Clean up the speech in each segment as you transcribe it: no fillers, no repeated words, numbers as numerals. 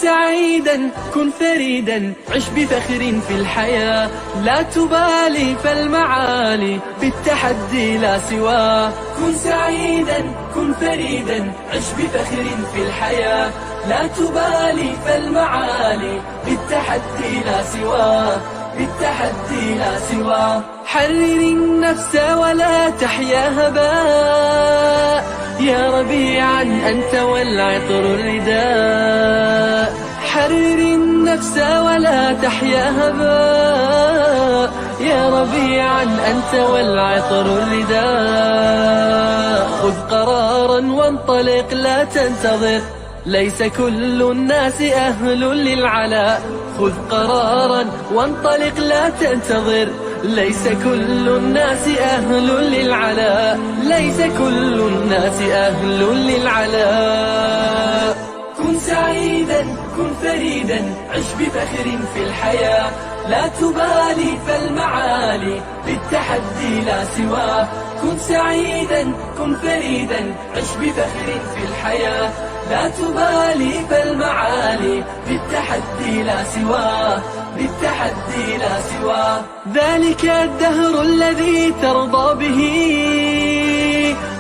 سعيدا كن فريدا عش بفخر في الحياة لا تبالي فالمعالي بالتحدي لا سواه كن سعيدا كن فريدا عش بفخر في الحياة لا تبالي فالمعالي بالتحدي لا سواه بالتحدي لا سواه حرر النفس ولا تحيا هباء يا ربيعا أنت والعطر الرداء حرر النفس ولا تحيا هباء يا ربيعا أنت والعطر الرداء خذ قرارا وانطلق لا تنتظر ليس كل الناس أهل للعلاء خذ قرارا وانطلق لا تنتظر ليس كل الناس أهل للعلاء ليس كل الناس أهل للعلاء كن سعيدا كن فريدا عش بفخر في الحياة لا تبالي فالمعالي بالتحدي لا سواه كن سعيدا كن فريدا عش بفخر في الحياة لا تبالي فالمعالي بالتحدي لا سواه بالتحدي لا سواه ذلك الدهر الذي ترضى به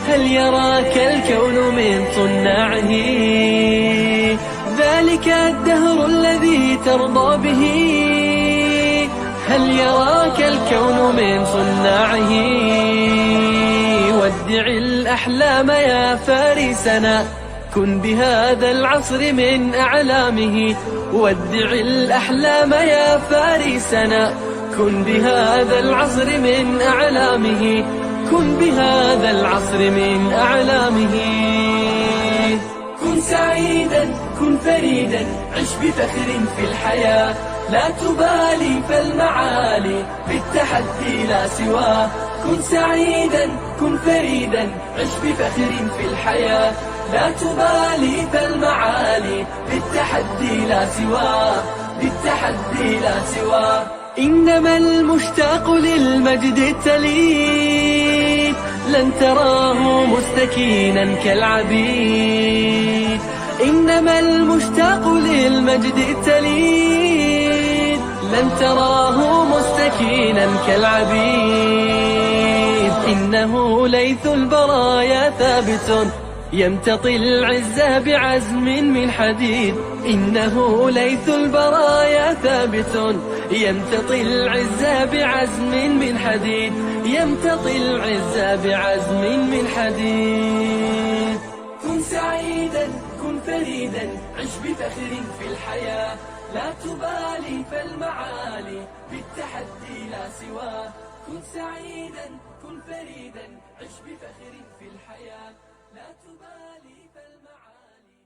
هل يراك الكون من صناعه ذلك الدهر الذي ترضى به هل يراك الكون من صناعه ودع الأحلام يا فارسنا كن بهذا العصر من أعلامه ودع الأحلام يا فارسنا كن بهذا العصر من أعلامه كن بهذا العصر من أعلامه كن سعيدا كن فريدا عش بفخر في الحياة لا تبالي فالمعالي بالتحدي لا سواه كن سعيدا كن فريدا عش بفخر في الحياة لا تبالي فالمعالي بالتحدي لا سواه بالتحدي لا سواه إنما المشتاق للمجد التليد لن تراه مستكينا كالعبيد إنما المشتاق للمجد التليد لن تراه مستكينا كالعبيد إنه ليث البرايا ثابت يمتطي العز بعزم من حديد إنه ليث البرايا ثابت يمتطي العز بعزم من حديد يمتطي العز بعزم من حديد كن سعيدا كن فريدا عش بفخر في الحياة لا تبالي فالمعالي بالتحدي لا سواه كن سعيدا كن فريدا عش بفخر في الحياة لا تبالي فالمعالي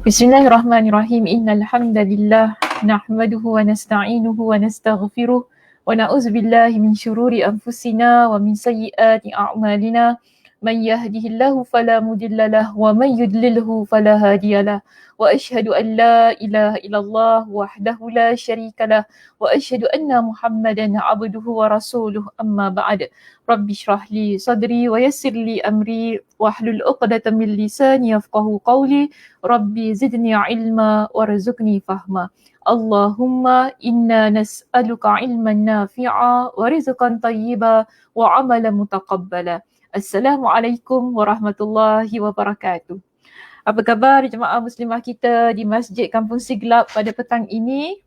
Bismillahirrahmanirrahim. Innal hamdalillah nahmaduhu wa nasta'inuhu wa nastaghfiruh wa na'udzu billahi min shururi anfusina wa min sayyiati a'malina. Man yahdihillahu fala mudilla lahu wa man yudlilhu fala hadiyalah. Wa asyhadu an la ilaha illallah wahdahu la syarikalah wa asyhadu anna Muhammadan abduhu wa rasuluh. Amma ba'd. Rabbi shrah li sadri wa yassir li amri wahlul 'uqdatam min lisani yafqahu qawli. Rabbi zidni ilma warzuqni fahma. Allahumma inna nas'aluka ilman nafi'a wa rizqan tayyiba wa amalan mutaqabbala. Assalamualaikum warahmatullahi wabarakatuh. Apa khabar jemaah muslimah kita di Masjid Kampung Siglap pada petang ini?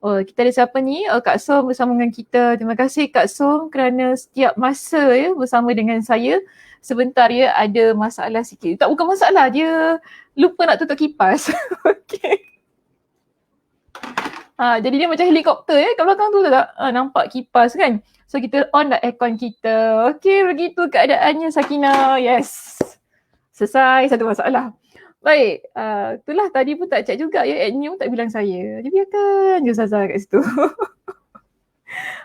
Kita ada siapa ni? Kak Som bersama dengan kita. Terima kasih Kak Som kerana setiap masa bersama dengan saya sebentar ya ada masalah sikit. Tak, bukan masalah, dia lupa nak tutup kipas. Okay. Jadi dia macam helikopter kat belakang tu tak? Nampak kipas kan? So kita on lah aircon kita. Okay, begitu keadaannya Sakinah. Yes. Selesai satu masalah. Baik, itulah tadi pun tak check juga ya, admin pun tak bilang saya. Dia biarkan je Ustazah kat situ.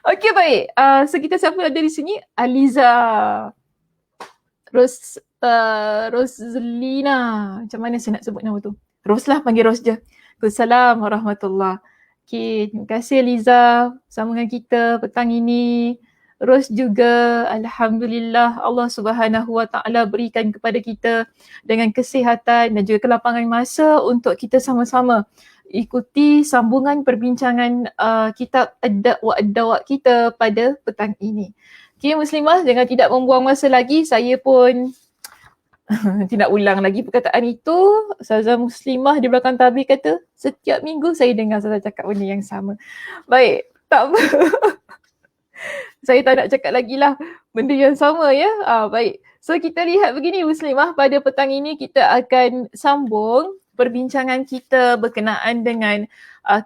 Okey, baik. So kita siapa ada di sini? Aliza. Roslina. Macam mana saya nak sebut nama tu? Ros lah, panggil Ros je. Assalamualaikum warahmatullahi. Okay, terima kasih Liza bersama dengan kita petang ini. Ros juga, Alhamdulillah Allah Subhanahu Wa Taala berikan kepada kita dengan kesihatan dan juga kelapangan masa untuk kita sama-sama ikuti sambungan perbincangan kitab Ad-Da'wa Ad-Dawa kita pada petang ini. Okay, Muslimah, jangan tidak membuang masa lagi, saya pun tidak ulang lagi perkataan itu. Ustazah Muslimah di belakang tabir kata, setiap minggu saya dengar Ustazah cakap benda yang sama. Baik, tak apa. Saya tak nak cakap lagi lah benda yang sama ya. Baik, so kita lihat begini Muslimah, pada petang ini kita akan sambung perbincangan kita berkenaan dengan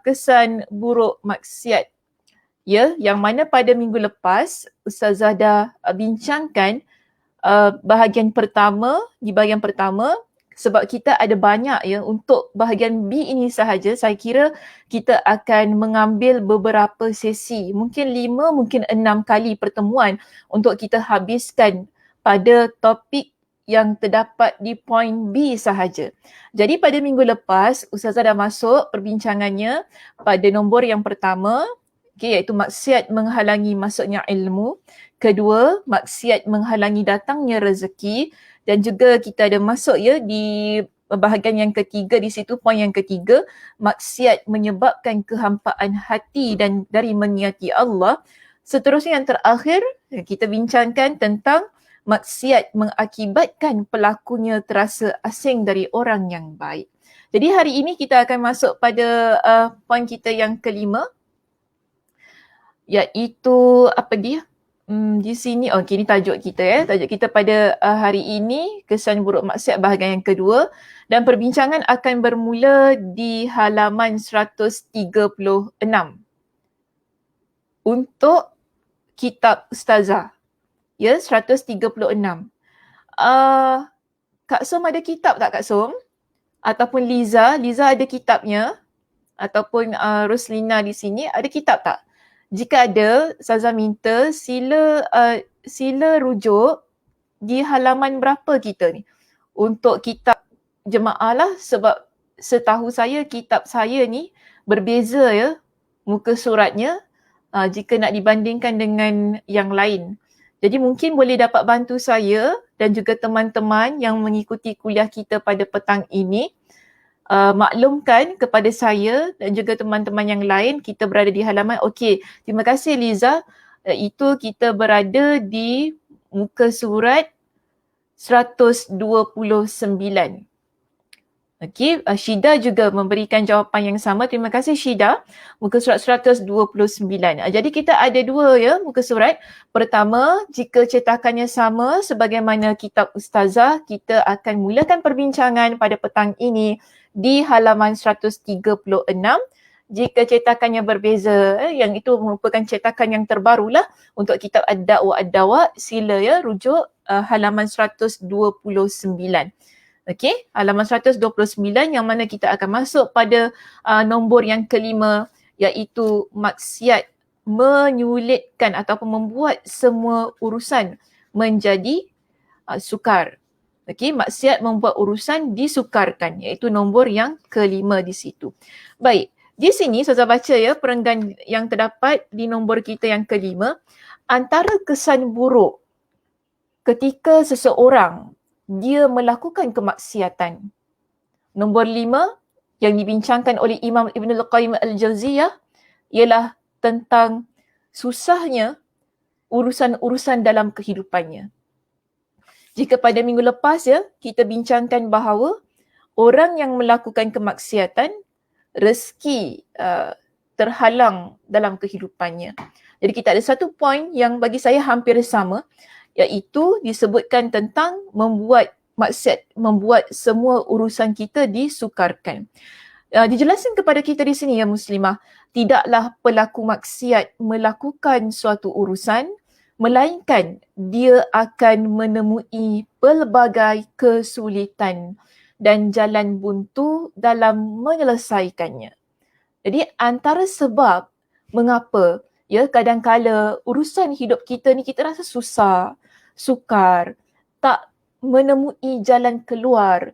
kesan buruk maksiat. Ya, yang mana pada minggu lepas Ustazah dah bincangkan bahagian pertama, di bahagian pertama, sebab kita ada banyak ya untuk bahagian B ini sahaja, saya kira kita akan mengambil beberapa sesi, mungkin 5, mungkin 6 kali pertemuan untuk kita habiskan pada topik yang terdapat di poin B sahaja. Jadi pada minggu lepas, Ustazah dah masuk perbincangannya pada nombor yang pertama, iaitu maksiat menghalangi masuknya ilmu. Kedua, maksiat menghalangi datangnya rezeki. Dan juga kita ada masuk ya di bahagian yang ketiga di situ, poin yang ketiga, maksiat menyebabkan kehampaan hati dan dari meniati Allah. Seterusnya yang terakhir, kita bincangkan tentang maksiat mengakibatkan pelakunya terasa asing dari orang yang baik. Jadi hari ini kita akan masuk pada poin kita yang kelima, iaitu apa dia? Di sini, okey, ni tajuk kita ya. Tajuk kita pada hari ini, kesan buruk maksiat bahagian yang kedua, dan perbincangan akan bermula di halaman 136 untuk kitab Ustazah. Ya, 136. Kak Som ada kitab tak Kak Som? Ataupun Liza ada kitabnya? Ataupun Roslina di sini ada kitab tak? Jika ada, Ustazah minta sila rujuk di halaman berapa kita ni untuk kitab jemaah lah, sebab setahu saya kitab saya ni berbeza ya muka suratnya jika nak dibandingkan dengan yang lain. Jadi mungkin boleh dapat bantu saya dan juga teman-teman yang mengikuti kuliah kita pada petang ini, maklumkan kepada saya dan juga teman-teman yang lain kita berada di halaman. Okey, terima kasih Liza. Itu kita berada di muka surat 129. Okey, Syida juga memberikan jawapan yang sama. Terima kasih Syida. Muka surat 129. Jadi kita ada dua ya muka surat. Pertama, jika cetakannya sama sebagaimana kitab Ustazah, kita akan mulakan perbincangan pada petang ini di halaman 136. Jika cetakannya berbeza, yang itu merupakan cetakan yang terbarulah untuk kitab Ad-Da'wa Ad-Dawa, sila ya rujuk halaman 129. Okey, halaman 129 yang mana kita akan masuk pada nombor yang kelima, iaitu maksiat menyulitkan ataupun membuat semua urusan menjadi sukar. Okey, maksiat membuat urusan disukarkan, iaitu nombor yang kelima di situ. Baik, di sini saya baca ya perenggan yang terdapat di nombor kita yang kelima. Antara kesan buruk ketika seseorang dia melakukan kemaksiatan. Nombor 5 yang dibincangkan oleh Imam Ibn Al-Qayyim Al-Jauziyah ialah tentang susahnya urusan-urusan dalam kehidupannya. Jika pada minggu lepas ya, kita bincangkan bahawa orang yang melakukan kemaksiatan, rezeki terhalang dalam kehidupannya. Jadi kita ada satu poin yang bagi saya hampir sama, iaitu disebutkan tentang membuat maksiat, membuat semua urusan kita disukarkan. Dijelaskan kepada kita di sini ya muslimah, tidaklah pelaku maksiat melakukan suatu urusan melainkan dia akan menemui pelbagai kesulitan dan jalan buntu dalam menyelesaikannya. Jadi antara sebab mengapa kadang-kala urusan hidup kita ni kita rasa susah, sukar, tak menemui jalan keluar.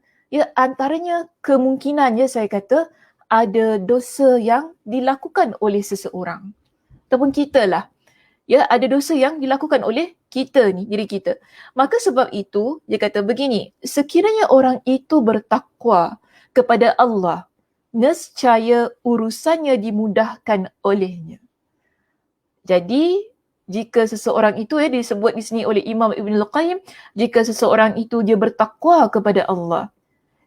Antaranya kemungkinan saya kata ada dosa yang dilakukan oleh seseorang. Ataupun kita lah. Ada dosa yang dilakukan oleh kita ni, diri kita. Maka sebab itu, dia kata begini, sekiranya orang itu bertakwa kepada Allah, nescaya urusannya dimudahkan olehnya. Jadi, jika seseorang itu disebut di sini oleh Imam Ibn Al-Qayyim, jika seseorang itu dia bertakwa kepada Allah,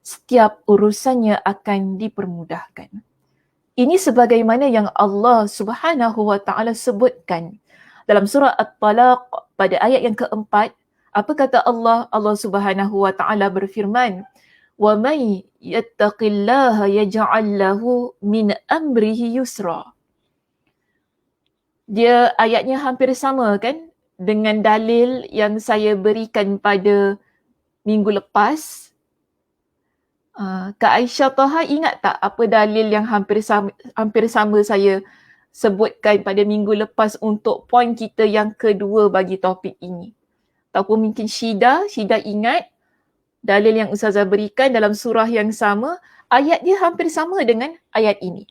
setiap urusannya akan dipermudahkan. Ini sebagaimana yang Allah Subhanahu wa taala sebutkan dalam surah At-Talaq pada ayat yang keempat. Apa kata Allah? Allah Subhanahu wa taala berfirman, "Wa may yattaqillaha yaj'al lahu min amrihi yusra." Dia ayatnya hampir sama kan dengan dalil yang saya berikan pada minggu lepas. Kak Aisyah Taha ingat tak apa dalil yang hampir sama saya sebutkan pada minggu lepas untuk poin kita yang kedua bagi topik ini? Ataupun mungkin Syida ingat dalil yang Ustazah berikan dalam surah yang sama, ayat dia hampir sama dengan ayat ini.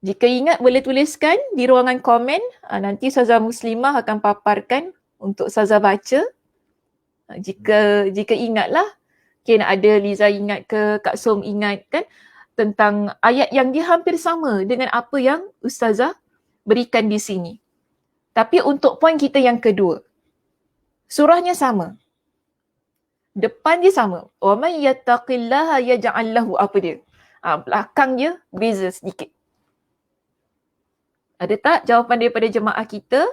Jika ingat boleh tuliskan di ruangan komen, nanti Ustazah Muslimah akan paparkan untuk Ustazah baca. Jika ingatlah, mungkin ada Liza ingat ke, Kak Som ingat kan, tentang ayat yang dia hampir sama dengan apa yang Ustazah berikan di sini. Tapi untuk poin kita yang kedua, surahnya sama. Depan dia sama. Wa may yattaqillaha yaj'al lahu, apa dia? Belakang dia beza sedikit. Ada tak jawapan daripada jemaah kita?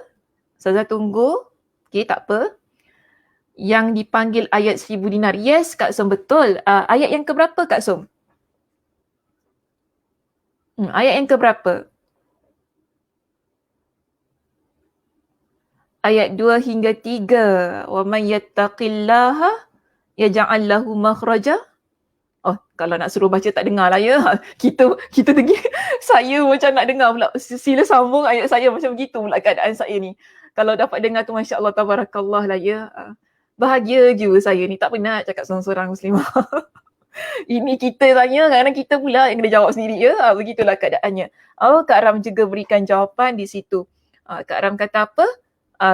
Ustazah tunggu. Okey, tak apa. Yang dipanggil ayat 1000 dinar. Yes, Kak Som, betul. Ayat yang keberapa, Kak Som? Ayat yang keberapa? Ayat 2 hingga 3. Wa may yattaqillaha yaj'al lahu makhraja. Oh, kalau nak suruh baca tak dengar lah ya. Kita pergi. Saya macam nak dengar pula. Sila sambung ayat saya macam begitu pula keadaan saya ni. Kalau dapat dengar tu Masya Allah tabarakallah lah ya. Bahagia je saya ni, tak pernah cakap seorang-seorang muslimah. Ini kita tanya, kadang kita pula yang kena jawab sendiri ya. Begitulah keadaannya. Kak Ram juga berikan jawapan di situ. Kak Ram kata apa?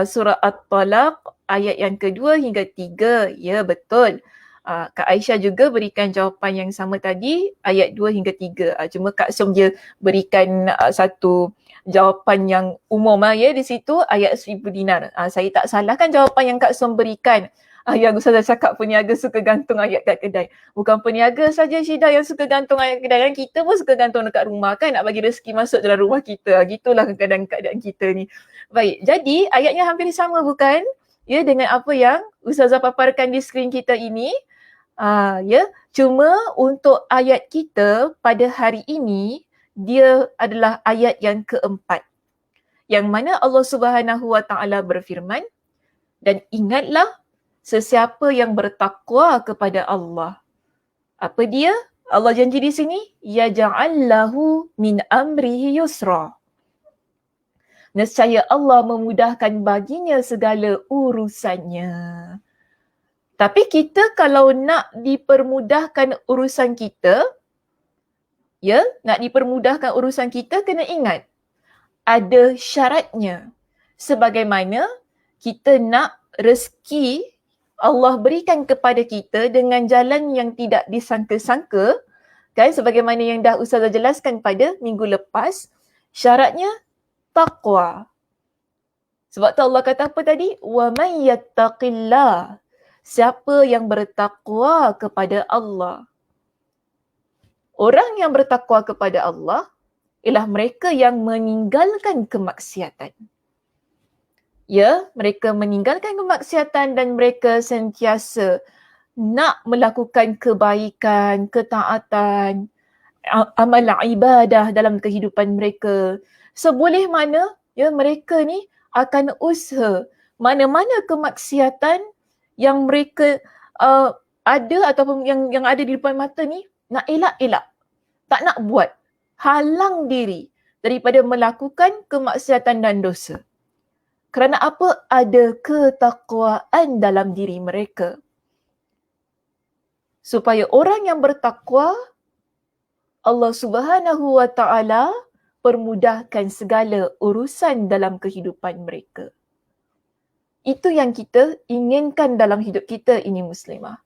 Surah At-Talaq ayat yang kedua hingga 3. Ya, betul. Kak Aisyah juga berikan jawapan yang sama tadi, ayat 2 hingga 3. Cuma Kak Som dia berikan satu jawapan yang umum ya di situ, ayat 1000 dinar. Saya tak salahkan jawapan yang Kak Som berikan. Yang Ustazah cakap peniaga suka gantung ayat kat kedai. Bukan peniaga saja Syida yang suka gantung ayat kedai, kan kita pun suka gantung dekat rumah kan, nak bagi rezeki masuk dalam rumah kita. Gitulah kadang-kadang keadaan kita ni. Baik, jadi ayatnya hampir sama bukan? Ya, dengan apa yang Ustazah paparkan di skrin kita ini. Ya, cuma untuk ayat kita pada hari ini, dia adalah ayat yang keempat. Yang mana Allah Subhanahu wa taala berfirman, dan ingatlah sesiapa yang bertakwa kepada Allah. Apa dia? Allah janji di sini, yaj'al lahu min amrihi yusra. Nescaya Allah memudahkan baginya segala urusannya. Tapi kita kalau nak dipermudahkan urusan kita, nak dipermudahkan urusan kita, kena ingat ada syaratnya. Sebagaimana kita nak rezeki Allah berikan kepada kita dengan jalan yang tidak disangka-sangka, kan, sebagaimana yang dah Ustazah jelaskan pada minggu lepas, syaratnya taqwa. Sebab tu Allah kata apa tadi? Wa may yattaqillah. Siapa yang bertakwa kepada Allah. Orang yang bertakwa kepada Allah ialah mereka yang meninggalkan kemaksiatan. mereka meninggalkan kemaksiatan dan mereka sentiasa nak melakukan kebaikan, ketaatan, amal ibadah dalam kehidupan mereka. Seboleh mana mereka ni akan usaha mana-mana kemaksiatan yang mereka ada ataupun yang ada di depan mata ni nak elak-elak, tak nak buat, halang diri daripada melakukan kemaksiatan dan dosa. Kerana apa? Ada ketakwaan dalam diri mereka. Supaya orang yang bertakwa, Allah Subhanahu wa Ta'ala permudahkan segala urusan dalam kehidupan mereka. Itu yang kita inginkan dalam hidup kita ini, Muslimah.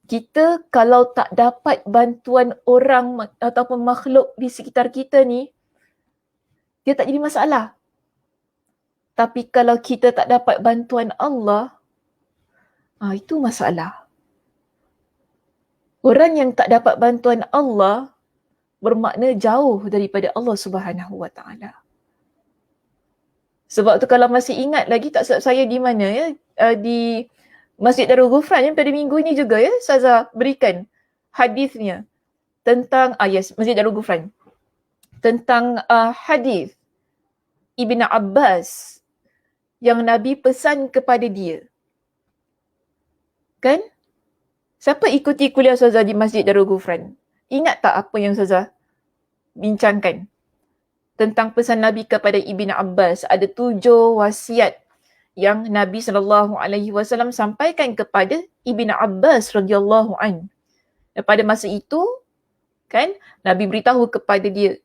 Kita kalau tak dapat bantuan orang ataupun makhluk di sekitar kita ni, dia tak jadi masalah. Tapi kalau kita tak dapat bantuan Allah, itu masalah. Orang yang tak dapat bantuan Allah bermakna jauh daripada Allah Subhanahu wa Ta'ala. Sebab tu kalau masih ingat lagi, tak silap saya di mana di Masjid Darul Ghufran pada minggu ini juga Ustazah berikan hadisnya tentang Masjid Darul Ghufran tentang hadis Ibn Abbas yang Nabi pesan kepada dia. Kan? Siapa ikuti kuliah Ustazah di Masjid Darul Ghufran? Ingat tak apa yang Ustazah bincangkan tentang pesan Nabi kepada Ibn Abbas? Ada 7 wasiat yang Nabi SAW sampaikan kepada Ibn Abbas radhiyallahu an. Pada masa itu, kan, Nabi beritahu kepada dia,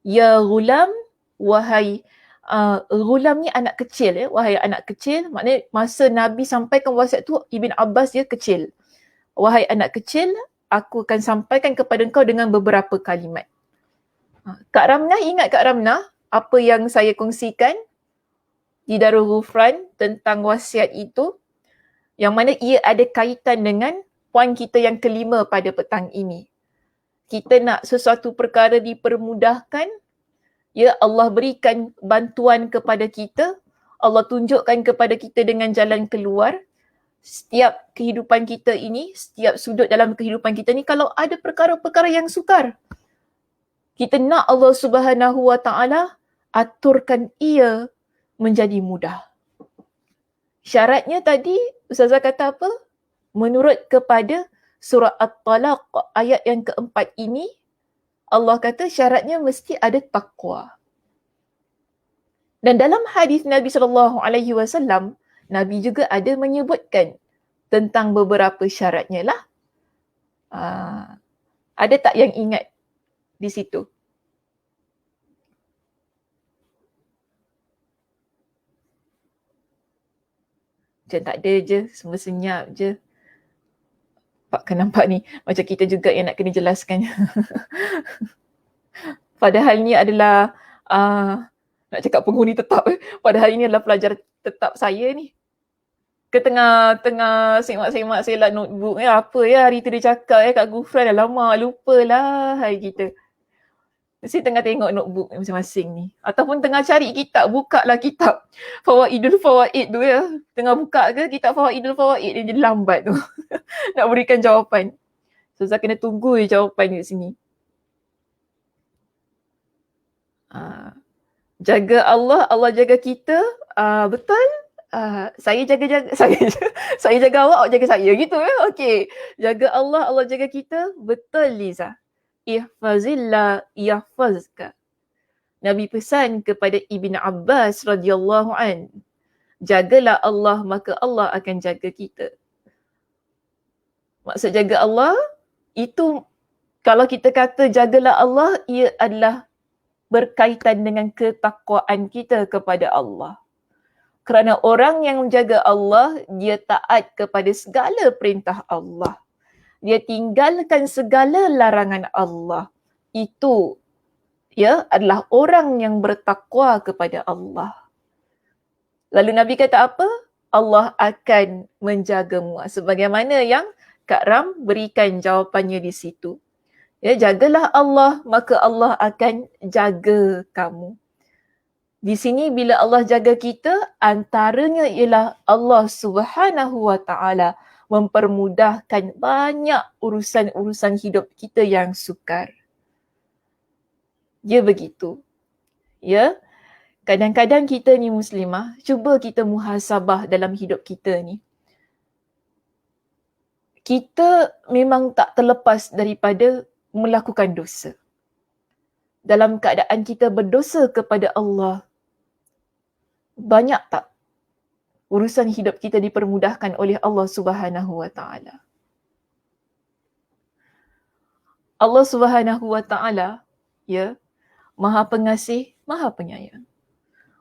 ya ghulam, wahai ghulam ni anak kecil, wahai anak kecil. Maknanya masa Nabi sampaikan wasiat tu, Ibn Abbas dia kecil. Wahai anak kecil, aku akan sampaikan kepada engkau dengan beberapa kalimat. Kak Ramnah, ingat Kak Ramnah apa yang saya kongsikan di Darul Ghufran tentang wasiat itu, yang mana ia ada kaitan dengan poin kita yang kelima pada petang ini. Kita nak sesuatu perkara dipermudahkan, Allah berikan bantuan kepada kita, Allah tunjukkan kepada kita dengan jalan keluar. Setiap kehidupan kita ini, setiap sudut dalam kehidupan kita ni, kalau ada perkara-perkara yang sukar, kita nak Allah Subhanahu wa Ta'ala aturkan ia menjadi mudah. Syaratnya tadi Ustazah kata apa? Menurut kepada surah At-Talaq ayat yang keempat ini, Allah kata syaratnya mesti ada takwa. Dan dalam hadis Nabi SAW, Nabi juga ada menyebutkan tentang beberapa syaratnya lah. Ada tak yang ingat di situ? Macam tak ada je, semua senyap je. Nampak ni, macam kita juga yang nak kena jelaskan. Padahal ni adalah, nak cakap penghuni tetap. Padahal ini adalah pelajar tetap saya ni. Tengah semak-semak saya lah notebook. Apa hari tu dia cakap kat Ghufran, dah lama lupalah hari kita. Mesti tengah tengok notebook masing-masing ni. Ataupun tengah cari kitab, buka lah kitab Fawaidul Fawaid tu Tengah buka ke kitab Fawaidul Fawaid, dia jadi lambat tu. Nak berikan jawapan. So, saya kena tunggu jawapan kat sini. Jaga Allah, Allah jaga kita. Betul? Saya jaga saya jaga awak jaga saya gitu Okey. Jaga Allah, Allah jaga kita. Betul, Liza. Ihfazillah yahfazka. Nabi pesan kepada Ibn Abbas radhiyallahu an, jagalah Allah maka Allah akan jaga kita. Maksud jaga Allah itu, kalau kita kata jagalah Allah, ia adalah berkaitan dengan ketakwaan kita kepada Allah. Kerana orang yang menjaga Allah, dia taat kepada segala perintah Allah. Dia tinggalkan segala larangan Allah. Itu adalah orang yang bertakwa kepada Allah. Lalu Nabi kata apa? Allah akan menjagamu. Sebagaimana yang Kak Ram berikan jawapannya di situ. Jagalah Allah, maka Allah akan jaga kamu. Di sini bila Allah jaga kita, antaranya ialah Allah Subhanahu Wa Taala mempermudahkan banyak urusan-urusan hidup kita yang sukar. Dia begitu. Ya. Kadang-kadang kita ni muslimah, cuba kita muhasabah dalam hidup kita ni. Kita memang tak terlepas daripada melakukan dosa. Dalam keadaan kita berdosa kepada Allah, banyak tak urusan hidup kita dipermudahkan oleh Allah Subhanahu Wa Taala? Allah Subhanahu Wa Taala, ya, Maha Pengasih, Maha Penyayang.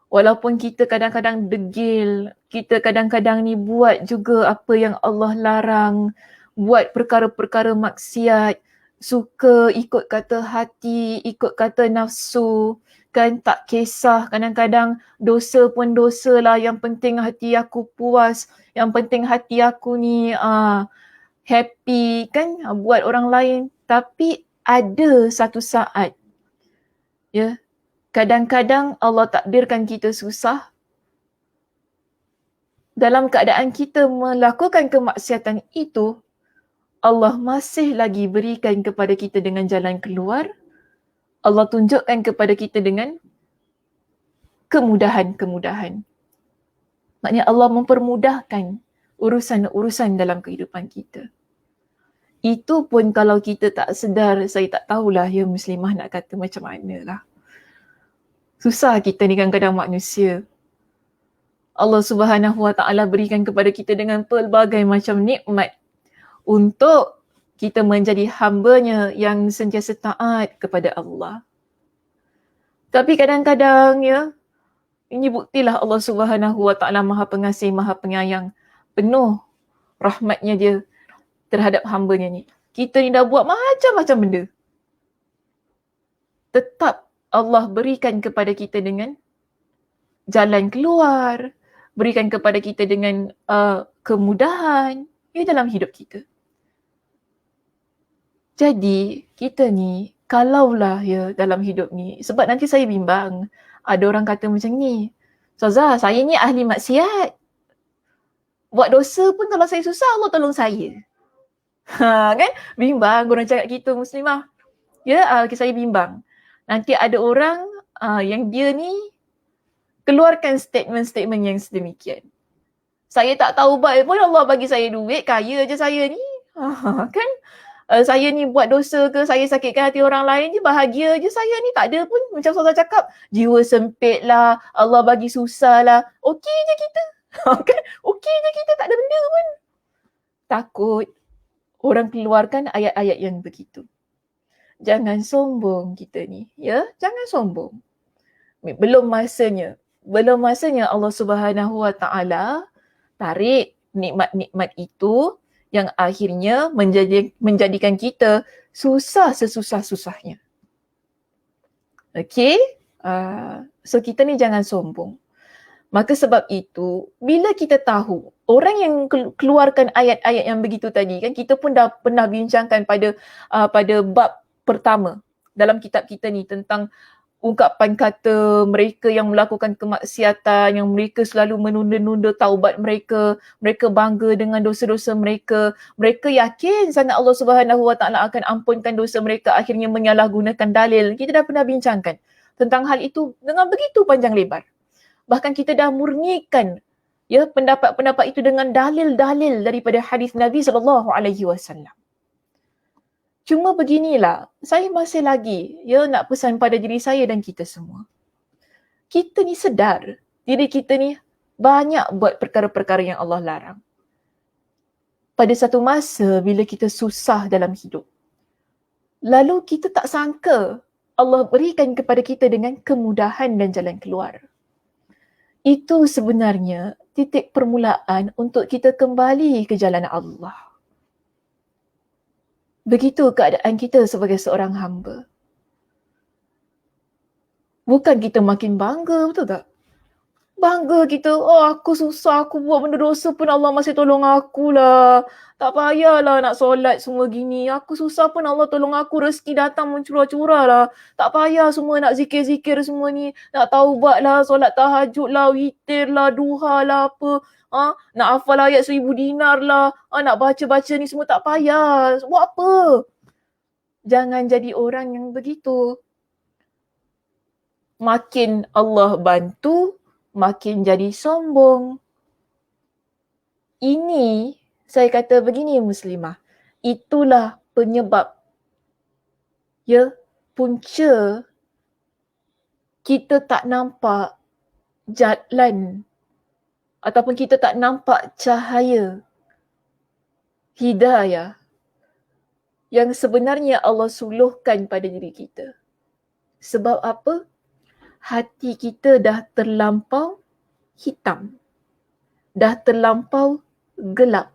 Walaupun kita kadang-kadang degil, kita kadang-kadang ni buat juga apa yang Allah larang, buat perkara-perkara maksiat, suka ikut kata hati, ikut kata nafsu, kan, tak kisah, kadang-kadang dosa pun dosa lah, yang penting hati aku puas, yang penting hati aku ni happy, kan, buat orang lain. Tapi ada satu saat, ya, kadang-kadang Allah takdirkan kita susah. Dalam keadaan kita melakukan kemaksiatan itu, Allah masih lagi berikan kepada kita dengan jalan keluar. Allah tunjukkan kepada kita dengan kemudahan-kemudahan. Maknanya Allah mempermudahkan urusan-urusan dalam kehidupan kita. Itu pun kalau kita tak sedar, saya tak tahulah ya muslimah nak kata macam mana lah. Susah kita ni kadang-kadang manusia. Allah Subhanahu Wa Taala berikan kepada kita dengan pelbagai macam nikmat untuk kita menjadi hamba-Nya yang sentiasa taat kepada Allah. Tapi kadang-kadang ya, ini buktilah Allah Subhanahu Wa Taala Maha Pengasih, Maha Penyayang, penuh rahmat-Nya Dia terhadap hamba-Nya ni. Kita ni dah buat macam-macam benda, tetap Allah berikan kepada kita dengan jalan keluar, berikan kepada kita dengan kemudahan ya dalam hidup kita. Jadi kita ni kalaulah ya dalam hidup ni, sebab nanti saya bimbang, ada orang kata macam ni, Ustazah, saya ni ahli maksiat, buat dosa pun kalau saya susah Allah tolong saya. Kan? Bimbang orang cakap gitu muslimah. Ya, saya bimbang. Nanti ada orang yang dia ni keluarkan statement-statement yang sedemikian. Saya tak tahu baik pun Allah bagi saya duit, kaya je saya ni. Kan? Saya ni buat dosa ke, saya sakitkan hati orang lain je, bahagia je saya ni, tak ada pun. Macam Ustazah cakap, jiwa sempit lah, Allah bagi susah lah. Okey je kita. Kan? Okey je kita, tak ada benda pun. Takut orang keluarkan ayat-ayat yang begitu. Jangan sombong kita ni, ya, jangan sombong. Belum masanya Allah Subhanahu Wa Taala tarik nikmat-nikmat itu yang akhirnya menjadikan kita susah sesusah-susahnya. Okay? So kita ni jangan sombong. Maka sebab itu, bila kita tahu orang yang keluarkan ayat-ayat yang begitu tadi, kan kita pun dah pernah bincangkan pada bab pertama dalam kitab kita ni tentang ungkapan kata mereka yang melakukan kemaksiatan, yang mereka selalu menunda-nunda taubat mereka, mereka bangga dengan dosa-dosa mereka, mereka yakin sangat Allah Subhanahu Wa Taala akan ampunkan dosa mereka, akhirnya menyalahgunakan dalil. Kita dah pernah bincangkan tentang hal itu dengan begitu panjang lebar. Bahkan kita dah murnikan ya pendapat-pendapat itu dengan dalil-dalil daripada hadis Nabi SAW. Cuma beginilah, saya masih lagi ya nak pesan pada diri saya dan kita semua. Kita ni sedar diri kita ni banyak buat perkara-perkara yang Allah larang. Pada satu masa bila kita susah dalam hidup, lalu kita tak sangka Allah berikan kepada kita dengan kemudahan dan jalan keluar. Itu sebenarnya titik permulaan untuk kita kembali ke jalan Allah. Begitu keadaan kita sebagai seorang hamba. Bukan kita makin bangga, betul tak? Bangga kita, oh aku susah, aku buat benda dosa pun Allah masih tolong aku lah. Tak payahlah nak solat semua gini. Aku susah pun Allah tolong aku, rezeki datang mencurah-curah lah. Tak payah semua nak zikir-zikir semua ni. Nak taubat lah, solat tahajud lah, witir lah, duha lah apa. Nak hafal ayat 1000 dinar lah. Nak baca-baca ni semua tak payah. Buat apa? Jangan jadi orang yang begitu. Makin Allah bantu, makin jadi sombong. Ini saya kata begini muslimah, itulah penyebab punca kita tak nampak jalan ataupun kita tak nampak cahaya hidayah yang sebenarnya Allah suluhkan pada diri kita. Sebab apa? Hati kita dah terlampau hitam. Dah terlampau gelap.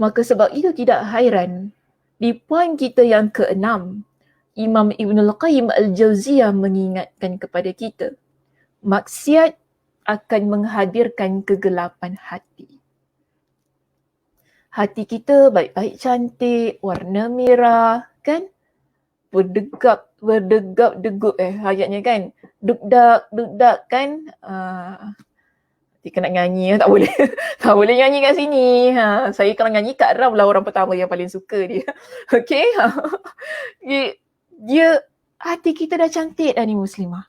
Maka sebab itu tidak hairan, di poin kita yang ke-6, Imam Ibnul Qayyim Al-Jauziyah mengingatkan kepada kita, maksiat akan menghadirkan kegelapan hati. Hati kita baik-baik cantik, warna merah, kan? Berdegap-degup ayatnya kan. Dugdak kan. Nanti kena nyanyi, tak boleh. Tak boleh nyanyi kat sini. Saya kalau nyanyi Kak Ram lah orang pertama yang paling suka dia. Okay. Dia hati kita dah cantik dah ni muslimah.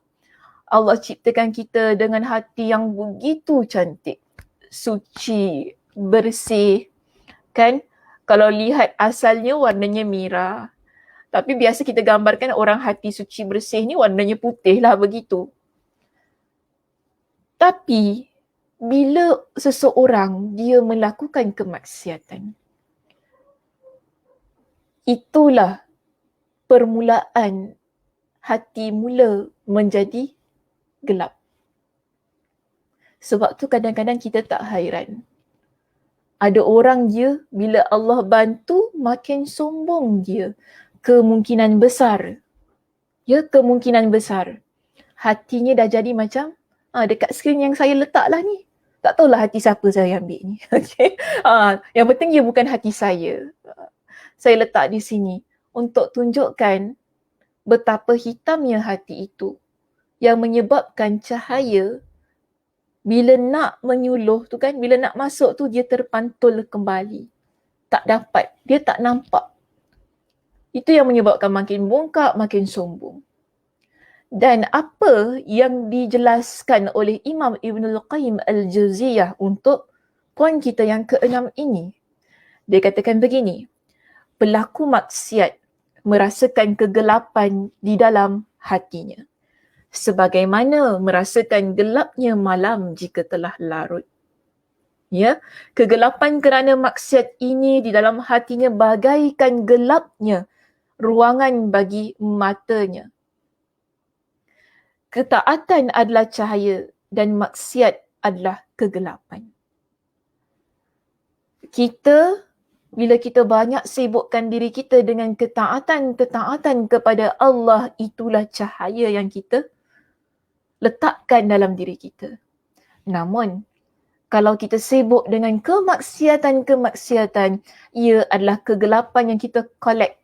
Allah ciptakan kita dengan hati yang begitu cantik. Suci, bersih. Kan? Kalau lihat asalnya warnanya merah. Tapi biasa kita gambarkan orang hati suci bersih ni warnanya putih lah begitu. Tapi bila seseorang dia melakukan kemaksiatan, itulah permulaan hati mula menjadi gelap. Sebab tu kadang-kadang kita tak hairan. Ada orang dia bila Allah bantu makin sombong dia. Kemungkinan besar. Kemungkinan besar. Hatinya dah jadi macam dekat skrin yang saya letak lah ni. Tak tahulah hati siapa saya ambil ni. Okay. Yang penting dia bukan hati saya. Saya letak di sini untuk tunjukkan betapa hitamnya hati itu yang menyebabkan cahaya bila nak menyuluh tu kan, bila nak masuk tu dia terpantul kembali. Tak dapat, dia tak nampak. Itu yang menyebabkan makin bongkak, makin sombong. Dan apa yang dijelaskan oleh Imam Ibnul Qayyim Al-Jauziyah untuk poin kita yang ke-6 ini. Dia katakan begini, pelaku maksiat merasakan kegelapan di dalam hatinya. Sebagaimana merasakan gelapnya malam jika telah larut. Kegelapan kerana maksiat ini di dalam hatinya bagaikan gelapnya ruangan bagi matanya. Ketaatan adalah cahaya dan maksiat adalah kegelapan. Bila kita banyak sibukkan diri kita dengan ketaatan kepada Allah, itulah cahaya yang kita letakkan dalam diri kita. Namun, kalau kita sibuk dengan kemaksiatan, ia adalah kegelapan yang kita collect.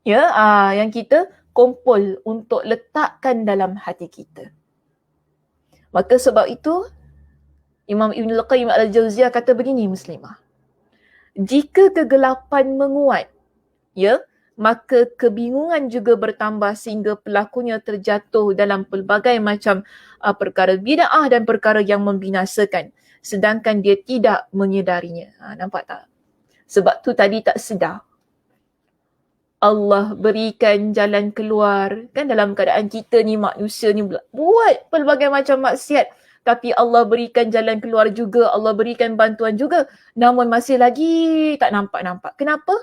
Yang kita kumpul untuk letakkan dalam hati kita. Maka sebab itu, Imam Ibnul Qayyim Al-Jauziyah kata begini muslimah. Jika kegelapan menguat, maka kebingungan juga bertambah sehingga pelakunya terjatuh dalam pelbagai macam perkara bid'ah dan perkara yang membinasakan. Sedangkan dia tidak menyedarinya. Nampak tak? Sebab tu tadi tak sedar. Allah berikan jalan keluar. Kan dalam keadaan kita ni manusia ni buat pelbagai macam maksiat. Tapi Allah berikan jalan keluar juga. Allah berikan bantuan juga. Namun masih lagi tak nampak-nampak. Kenapa?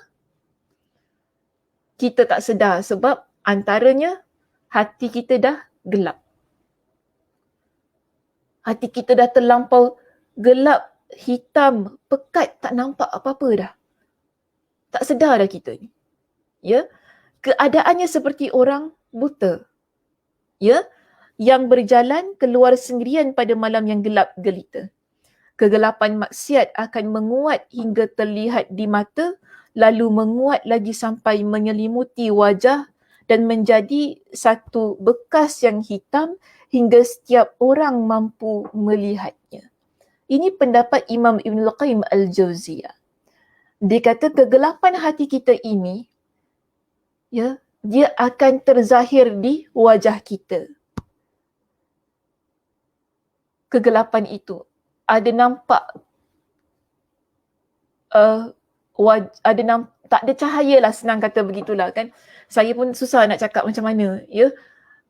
Kita tak sedar sebab antaranya hati kita dah gelap. Hati kita dah terlampau gelap, hitam, pekat, tak nampak apa-apa dah. Tak sedar dah kita ni. Keadaannya seperti orang buta. yang berjalan keluar sendirian pada malam yang gelap gelita. Kegelapan maksiat akan menguat hingga terlihat di mata, lalu menguat lagi sampai menyelimuti wajah dan menjadi satu bekas yang hitam hingga setiap orang mampu melihatnya. Ini pendapat Imam Ibnul Qayyim Al-Jauziyah. Dia kata kegelapan hati kita ini, ya, dia akan terzahir di wajah kita. Kegelapan itu ada nampak tak ada cahaya lah, senang kata begitulah kan. Saya pun susah nak cakap macam mana, ya.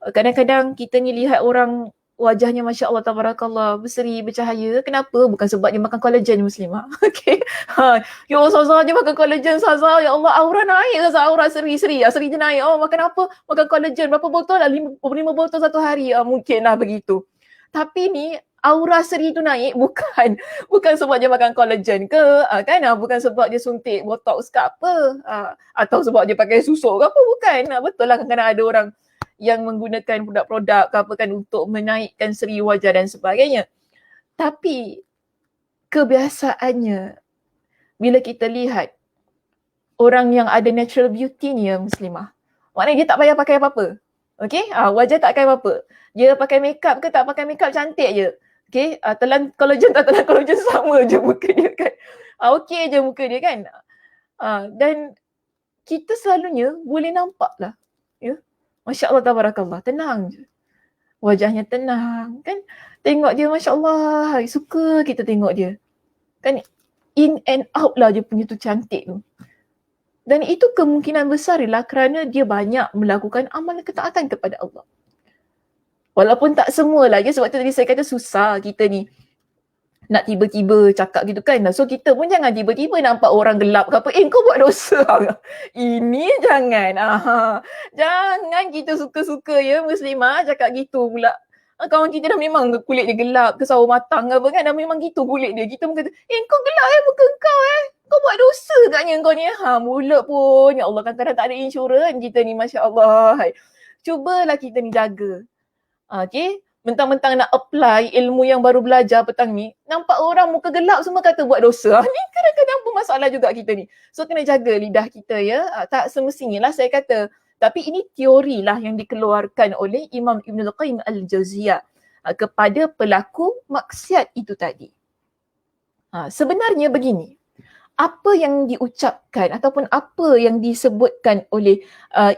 Kadang-kadang kita ni lihat orang wajahnya Masya Allah, Tabarakallah, berseri, bercahaya. Kenapa? Bukan sebab dia makan kolagen, Muslimah. Okay. Ya Allah, Saza je makan kolagen, Saza. Ya Allah, aura naik, Saza. Aura seri-seri. Seri je naik. Oh, makan apa? Makan kolagen. Berapa botol lah? 5 botol satu hari. Mungkin lah begitu. Tapi ni, aura seri tu naik bukan sebab dia makan kolagen ke, kan? Bukan sebab dia suntik botox ke apa. Atau sebab dia pakai susuk ke apa. Bukan. Betul lah kadang-kadang ada orang yang menggunakan produk-produk ke apa kan untuk menaikkan seri wajah dan sebagainya. Tapi kebiasaannya bila kita lihat orang yang ada natural beauty ni ya, Muslimah, maknanya dia tak payah pakai apa-apa. Okay? Wajah tak pakai apa-apa. Dia pakai makeup ke tak pakai makeup, cantik je. Okay? Telan kolagen tak telan kolagen, sama je muka dia kan. Okay je muka dia kan. Dan kita selalunya boleh nampak lah. Ya? Masya Allah, Tabarakallah, tenang je. Wajahnya tenang, kan? Tengok dia, Masya Allah, suka kita tengok dia. Kan in and out lah dia punya tu cantik tu. Dan itu kemungkinan besar ialah kerana dia banyak melakukan amalan ketaatan kepada Allah. Walaupun tak semualah, ya, sebab tu tadi saya kata susah kita ni nak tiba-tiba cakap gitu kan. So kita pun jangan tiba-tiba nampak orang gelap ke apa, kau buat dosa. Ini jangan. Jangan kita suka-suka ya Muslimah cakap gitu pula. Kawan kita dah memang kulit dia gelap ke sawo matang ke apa kan, dah memang gitu kulit dia. Kita pun kata, kau gelap muka kau kau buat dosa agaknya kau ni. Mulut pun, ya Allah, kadang-kadang tak ada insurans kita ni, Masya Allah. Cubalah kita ni jaga. Okay? Mentang-mentang nak apply ilmu yang baru belajar petang ni, nampak orang muka gelap semua kata buat dosa. Ni kadang-kadang pun masalah juga kita ni. So kena jaga lidah kita ya. Tak semestinya lah saya kata. Tapi ini teori lah yang dikeluarkan oleh Imam Ibnul Qayyim Al-Jauziyah kepada pelaku maksiat itu tadi. Sebenarnya begini, apa yang diucapkan ataupun apa yang disebutkan oleh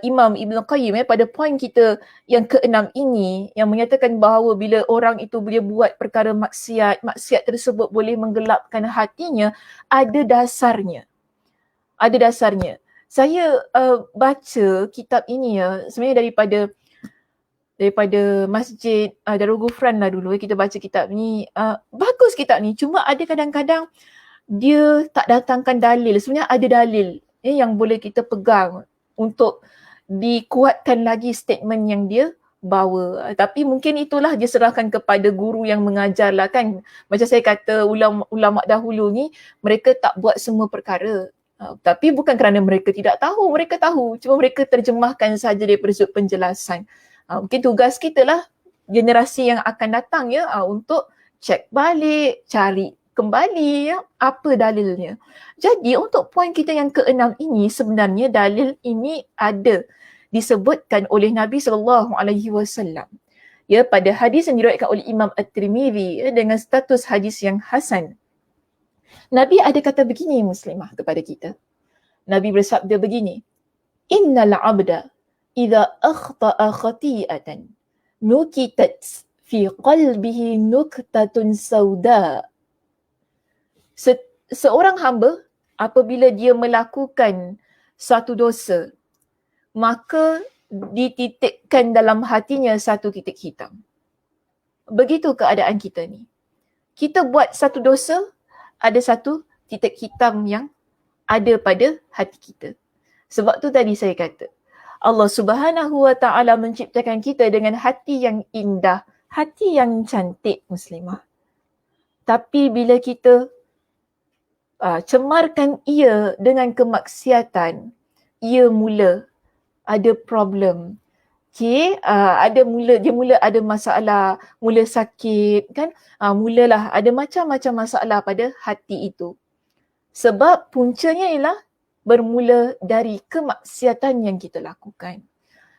Imam Ibn Qayyim pada poin kita yang ke-6 ini, yang menyatakan bahawa bila orang itu boleh buat perkara maksiat tersebut boleh menggelapkan hatinya, ada dasarnya. Ada dasarnya. Saya baca kitab ini ya, sebenarnya daripada Masjid Darul Ghufran lah dulu kita baca kitab ni. Bagus kitab ni, cuma ada kadang-kadang dia tak datangkan dalil. Sebenarnya ada dalil yang boleh kita pegang untuk dikuatkan lagi statement yang dia bawa. Tapi mungkin itulah dia serahkan kepada guru yang mengajar lah kan. Macam saya kata, ulama dahulu ni mereka tak buat semua perkara. Tapi bukan kerana mereka tidak tahu, mereka tahu. Cuma mereka terjemahkan saja daripada sudut penjelasan. Mungkin tugas kita lah generasi yang akan datang ya untuk cek balik, cari kembali ya, apa dalilnya. Jadi untuk poin kita yang ke-6 ini, sebenarnya dalil ini ada disebutkan oleh Nabi SAW. Ya, pada hadis yang diriwayatkan oleh Imam At-Tirmidzi dengan status hadis yang hasan. Nabi ada kata begini Muslimah kepada kita. Nabi bersabda begini, Innal abda idza akhta'a khati'atan nukitat fi qalbihi nuktatun sauda. Seorang hamba apabila dia melakukan satu dosa, maka dititikkan dalam hatinya satu titik hitam. Begitu keadaan kita ni. Kita buat satu dosa, ada satu titik hitam yang ada pada hati kita. Sebab tu tadi saya kata, Allah Subhanahu Wa Ta'ala menciptakan kita dengan hati yang indah, hati yang cantik Muslimah. Tapi bila kita cemarkan ia dengan kemaksiatan, ia mula ada problem. dia mula ada masalah, mula sakit kan, mulalah ada macam-macam masalah pada hati itu. Sebab puncanya ialah bermula dari kemaksiatan yang kita lakukan.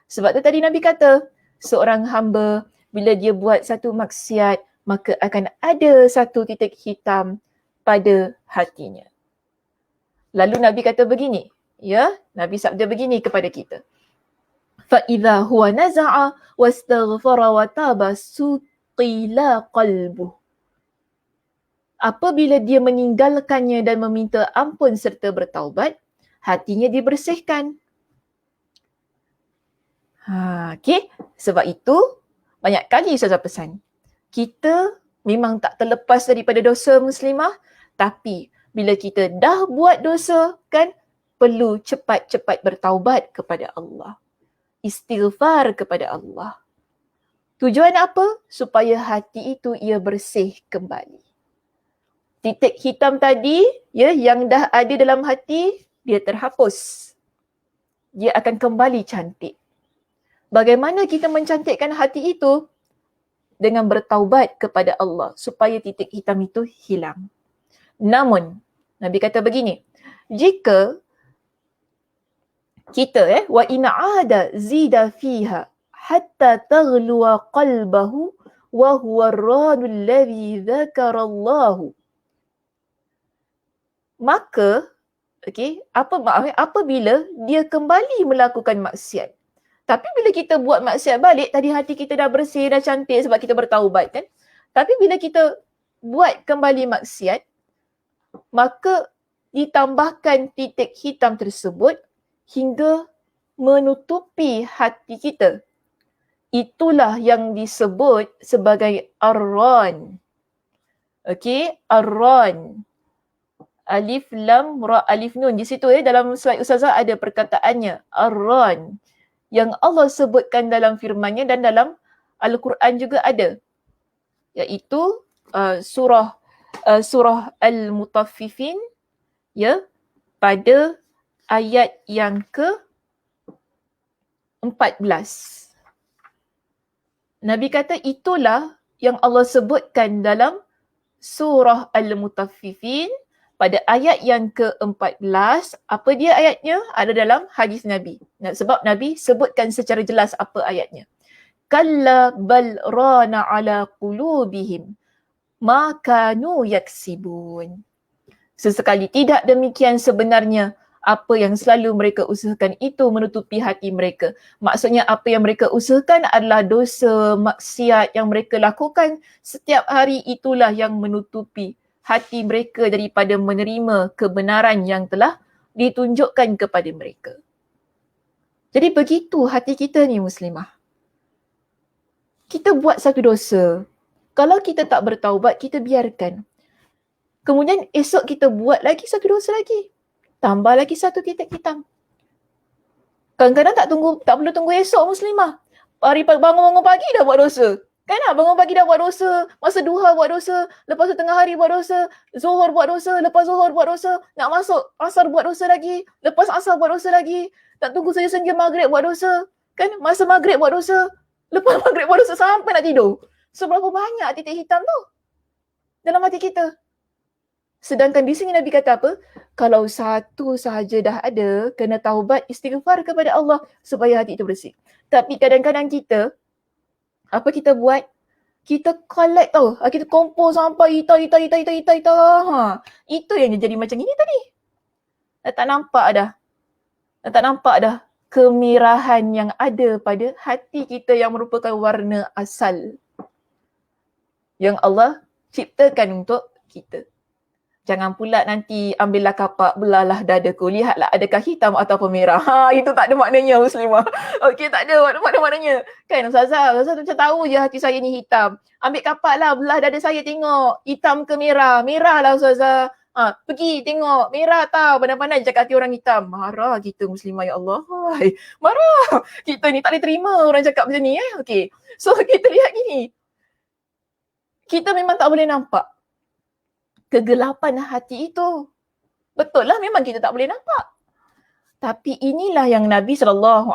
Sebab tu tadi Nabi kata, seorang hamba bila dia buat satu maksiat, maka akan ada satu titik hitam pada hatinya. Lalu Nabi kata begini, ya, Nabi sabda begini kepada kita. فَإِذَا هُوَ نَزَعَ وَاسْتَغْفَرَ وَتَابَ سُقِيلَ قَلْبُهُ. Apabila dia meninggalkannya dan meminta ampun serta bertaubat, hatinya dibersihkan. Okey, sebab itu banyak kali Ustazah pesan, kita memang tak terlepas daripada dosa muslimah, tapi bila kita dah buat dosa kan, perlu cepat-cepat bertaubat kepada Allah. Istighfar kepada Allah. Tujuan apa? Supaya hati itu ia bersih kembali. Titik hitam tadi, ya, yang dah ada dalam hati, dia terhapus. Dia akan kembali cantik. Bagaimana kita mencantikkan hati itu? Dengan bertaubat kepada Allah supaya titik hitam itu hilang. Namun, Nabi kata begini, jika kita wa in aada zida fiha hatta taghluwa qalbahu wa huwa ar-radu alladhi dzakara Allah. Maka apabila dia kembali melakukan maksiat. Tapi bila kita buat maksiat balik, tadi hati kita dah bersih, dah cantik sebab kita bertaubat kan. Tapi bila kita buat kembali maksiat, maka ditambahkan titik hitam tersebut hingga menutupi hati kita. Itulah yang disebut sebagai ar-ran. Okey, ar-ran. Alif lam ra alif nun. Di situ dalam slide Ustazah ada perkataannya, ar-ran. Yang Allah sebutkan dalam firman-Nya dan dalam Al-Quran juga ada. Iaitu surah Al-Mutaffifin, ya, pada ayat yang ke-14. Nabi kata itulah yang Allah sebutkan dalam surah Al-Mutaffifin pada ayat yang ke-14. Apa dia ayatnya? Ada dalam hadis Nabi. Sebab Nabi sebutkan secara jelas apa ayatnya. Kalla bal rana ala qulubihim ma kanu yaksibun. Sesekali tidak demikian, sebenarnya apa yang selalu mereka usahakan itu menutupi hati mereka. Maksudnya apa yang mereka usahakan adalah dosa, maksiat yang mereka lakukan setiap hari, itulah yang menutupi hati mereka daripada menerima kebenaran yang telah ditunjukkan kepada mereka. Jadi begitu hati kita ni muslimah. Kita buat satu dosa. Kalau kita tak bertaubat, kita biarkan. Kemudian esok kita buat lagi satu dosa lagi. Tambah lagi satu titik hitam. Kadang-kadang tak perlu tunggu esok muslimah. Hari bangun pagi dah buat dosa. Kan bangun pagi dah buat dosa, masa duha buat dosa, lepas tu tengah hari buat dosa, zuhur buat dosa, lepas zuhur buat dosa, nak masuk asar buat dosa lagi, lepas asar buat dosa lagi, tak tunggu saja senja maghrib buat dosa, kan masa maghrib buat dosa, lepas maghrib buat dosa sampai nak tidur. Seberapa banyak titik hitam tu dalam hati kita. Sedangkan di sini Nabi kata apa? Kalau satu sahaja dah ada, kena taubat, istighfar kepada Allah supaya hati itu bersih. Tapi kadang-kadang kita, apa kita buat? Kita collect tau. Kita kompos sampai hitam. Itu yang jadi macam ini tadi. Dah tak nampak dah kemerahan yang ada pada hati kita yang merupakan warna asal yang Allah ciptakan untuk kita. Jangan pula nanti ambillah kapak, belahlah dadaku, lihatlah adakah hitam ataupun merah. Itu tak ada maknanya muslimah. Okey, tak ada maknanya. Kan Ustazah macam tahu je hati saya ni hitam. Ambil kapak lah, belah dada saya tengok. Hitam ke merah? Merah lah Ustazah. Pergi tengok, merah tau. Pandai-pandai cakap hati orang hitam. Marah kita muslimah, ya Allah. Marah. Kita ni tak boleh terima orang cakap macam ni. Okey. So kita lihat gini. Kita memang tak boleh nampak kegelapan hati itu. Betul lah, memang kita tak boleh nampak. Tapi inilah yang Nabi SAW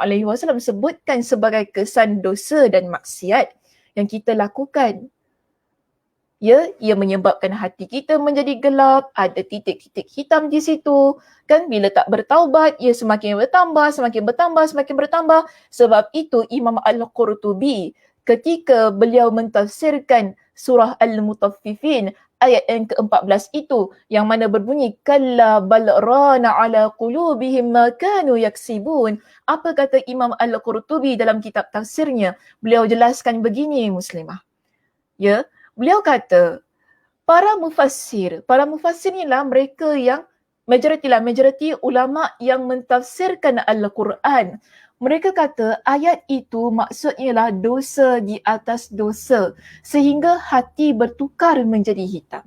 sebutkan sebagai kesan dosa dan maksiat yang kita lakukan. Ya, ia menyebabkan hati kita menjadi gelap, ada titik-titik hitam di situ. Kan bila tak bertaubat, ia semakin bertambah, semakin bertambah, semakin bertambah. Sebab itu Imam Al-Qurtubi ketika beliau mentafsirkan surah Al-Mutaffifin ayat yang ke-14 itu yang mana berbunyi kalla bal rana ala qulubihim ma kanu yaksibun. Apa kata Imam Al-Qurtubi dalam kitab tafsirnya? Beliau jelaskan begini muslimah. Ya, beliau kata para mufassir ni lah mereka yang majoriti ulama yang mentafsirkan Al-Quran. Mereka kata ayat itu maksudnya lah dosa di atas dosa sehingga hati bertukar menjadi hitam.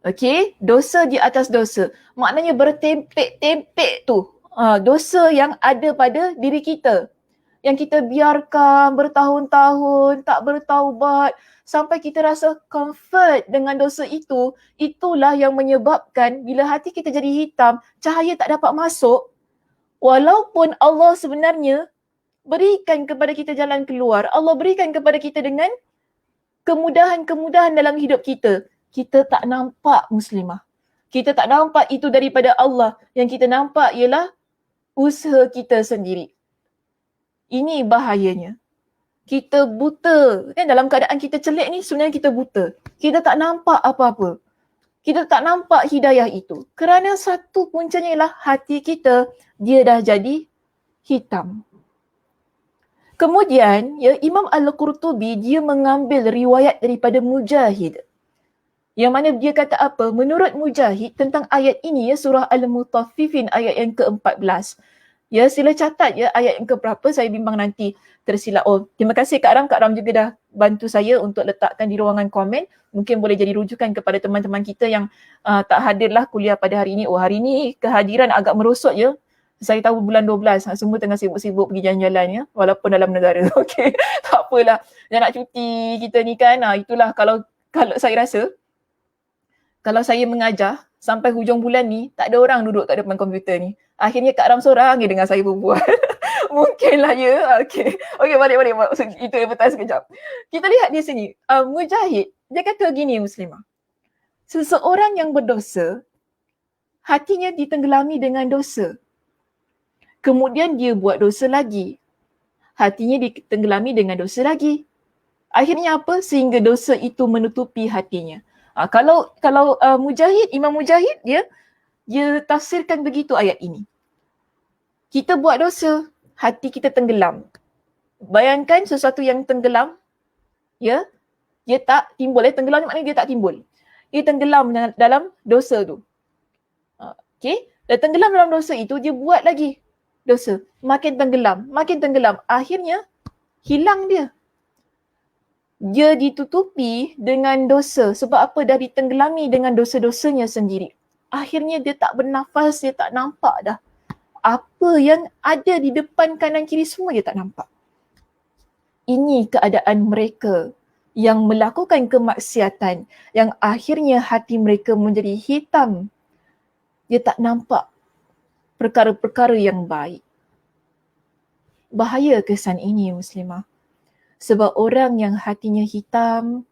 Okey, dosa di atas dosa. Maknanya bertempek-tempek tu. Dosa yang ada pada diri kita. Yang kita biarkan bertahun-tahun, tak bertaubat, sampai kita rasa comfort dengan dosa itu, itulah yang menyebabkan bila hati kita jadi hitam, cahaya tak dapat masuk, walaupun Allah sebenarnya berikan kepada kita jalan keluar, Allah berikan kepada kita dengan kemudahan-kemudahan dalam hidup kita, kita tak nampak muslimah. Kita tak nampak itu daripada Allah. Yang kita nampak ialah usaha kita sendiri. Ini bahayanya. Kita buta. Kan dalam keadaan kita celik ni sebenarnya kita buta. Kita tak nampak apa-apa. Kita tak nampak hidayah itu. Kerana satu puncanya ialah hati kita, dia dah jadi hitam. Kemudian, ya, Imam Al-Qurtubi dia mengambil riwayat daripada Mujahid. Yang mana dia kata apa? Menurut Mujahid tentang ayat ini, ya, surah Al-Mutaffifin ayat yang ke-14. Ya, sila catat ya ayat yang keberapa, saya bimbang nanti tersilap. Oh, terima kasih Kak Ram. Kak Ram juga dah bantu saya untuk letakkan di ruangan komen. Mungkin boleh jadi rujukan kepada teman-teman kita yang tak hadirlah kuliah pada hari ini. Oh, hari ini kehadiran agak merosot ya. Saya tahu bulan 12, semua tengah sibuk-sibuk pergi jalan-jalan ya. Walaupun dalam negara. Okey, tak apalah. Yang nak cuti kita ni kan, itulah kalau saya rasa, kalau saya mengajar sampai hujung bulan ni, tak ada orang duduk kat depan komputer ni. Akhirnya Kak Ram seorang je dengan saya berbual. Mungkinlah ya. Okey, balik. Itu yang pertama sekejap. Kita lihat di sini. Mujahid, dia kata gini muslimah. Seseorang yang berdosa, hatinya ditenggelami dengan dosa. Kemudian dia buat dosa lagi. Hatinya ditenggelami dengan dosa lagi. Akhirnya apa? Sehingga dosa itu menutupi hatinya. Kalau Mujahid, Imam Mujahid dia tafsirkan begitu ayat ini. Kita buat dosa, hati kita tenggelam. Bayangkan sesuatu yang tenggelam, ya, dia tak timbul. Tenggelam ni maknanya dia tak timbul. Dia tenggelam dalam dosa tu. Okey, dan tenggelam dalam dosa itu, dia buat lagi dosa. Makin tenggelam. Akhirnya hilang dia. Dia ditutupi dengan dosa. Sebab apa? Dah ditenggelami dengan dosa-dosanya sendiri. Akhirnya dia tak bernafas, dia tak nampak dah. Apa yang ada di depan, kanan, kiri semua dia tak nampak. Ini keadaan mereka yang melakukan kemaksiatan, yang akhirnya hati mereka menjadi hitam. Dia tak nampak perkara-perkara yang baik. Bahaya kesan ini muslimah. Sebab orang yang hatinya hitam,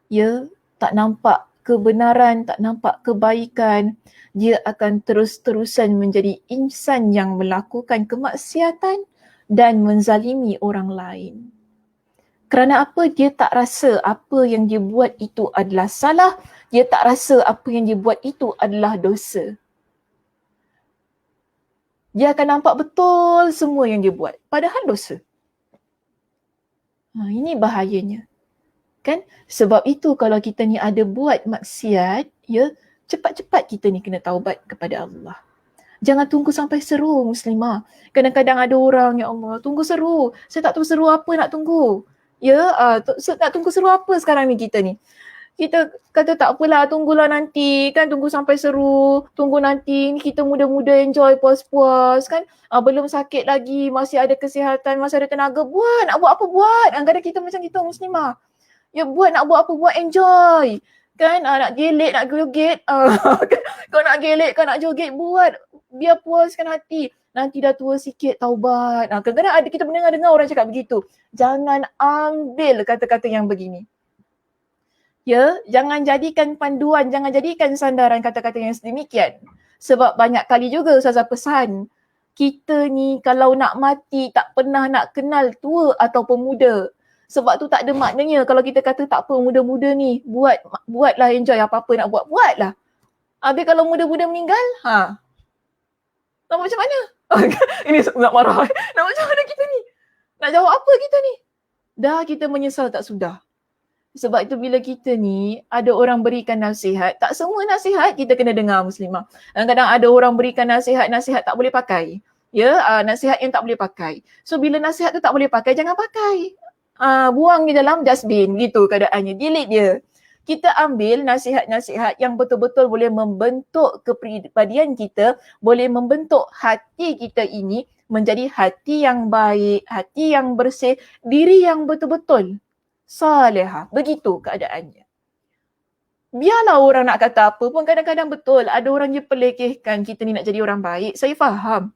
ya, tak nampak kebenaran, tak nampak kebaikan, dia akan terus-terusan menjadi insan yang melakukan kemaksiatan dan menzalimi orang lain. Kerana apa? Dia tak rasa apa yang dia buat itu adalah salah, dia tak rasa apa yang dia buat itu adalah dosa. Dia akan nampak betul semua yang dia buat, padahal dosa. Ini bahayanya. Kan? Sebab itu kalau kita ni ada buat maksiat, ya, cepat-cepat kita ni kena taubat kepada Allah. Jangan tunggu sampai seru muslimah. Kadang-kadang ada orang, ya Allah, tunggu seru. Saya tak tahu seru apa nak tunggu. Ya, nak tunggu seru apa sekarang ni kita ni. Kita kata tak apalah, tunggulah nanti kan, tunggu sampai seru, tunggu nanti ni kita muda-muda enjoy puas-puas kan. Belum sakit lagi, masih ada kesihatan, masih ada tenaga, buat, nak buat apa buat. Kadang kita macam gitu muslimah. Ya buat, nak buat apa buat, enjoy. Kan nak gelek, nak joget. Kau nak gelek, kau nak joget, buat. Biar puaskan hati. Nanti dah tua sikit taubat. Kadang-kadang ada kita mendengar orang cakap begitu. Jangan ambil kata-kata yang begini. Ya, jangan jadikan panduan, jangan jadikan sandaran kata-kata yang sedemikian. Sebab banyak kali juga Ustazah pesan, kita ni kalau nak mati tak pernah nak kenal tua ataupun muda. Sebab tu tak ada maknanya kalau kita kata tak apa muda-muda ni, buatlah enjoy apa-apa nak buatlah. Habis kalau muda-muda meninggal, nak buat macam mana? Ini nak marah. Nak macam mana kita ni? Nak jawab apa kita ni? Dah kita menyesal tak sudah. Sebab itu bila kita ni ada orang berikan nasihat, tak semua nasihat kita kena dengar Muslimah. Kadang-kadang ada orang berikan nasihat tak boleh pakai. Ya, nasihat yang tak boleh pakai. So bila nasihat tu tak boleh pakai, jangan pakai. Buang di dalam dustbin gitu keadaannya. Delete dia. Kita ambil nasihat-nasihat yang betul-betul boleh membentuk kepribadian kita, boleh membentuk hati kita ini menjadi hati yang baik, hati yang bersih, diri yang betul-betul salihah. Begitu keadaannya. Biarlah orang nak kata apa pun, kadang-kadang betul ada orang je pelekehkan kita ni nak jadi orang baik. Saya faham.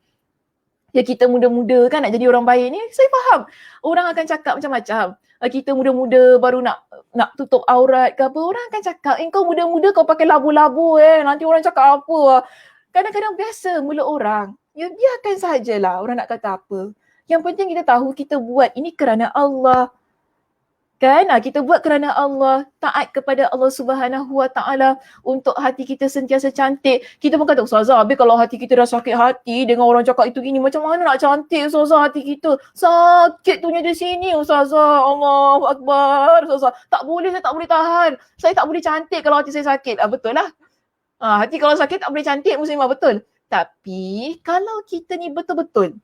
Ya kita muda-muda kan nak jadi orang baik ni, saya faham. Orang akan cakap macam-macam. Kita muda-muda baru nak tutup aurat ke apa, orang akan cakap, kau muda-muda kau pakai labu-labu nanti orang cakap apa. Kadang-kadang biasa mulut orang. Ya biarkan sajalah orang nak kata apa. Yang penting kita tahu kita buat ini kerana Allah. Kan? Kita buat kerana Allah, taat kepada Allah Subhanahu Wa Taala untuk hati kita sentiasa cantik. Kita pun kata, Ustazah, habis kalau hati kita dah sakit hati dengan orang cakap itu gini, macam mana nak cantik Ustazah hati kita? Sakit tunya di sini Ustazah. Allahu Akbar Ustazah. Tak boleh, saya tak boleh tahan. Saya tak boleh cantik kalau hati saya sakit. Betul lah. Hati kalau sakit tak boleh cantik Muslimah, betul. Tapi kalau kita ni betul-betul,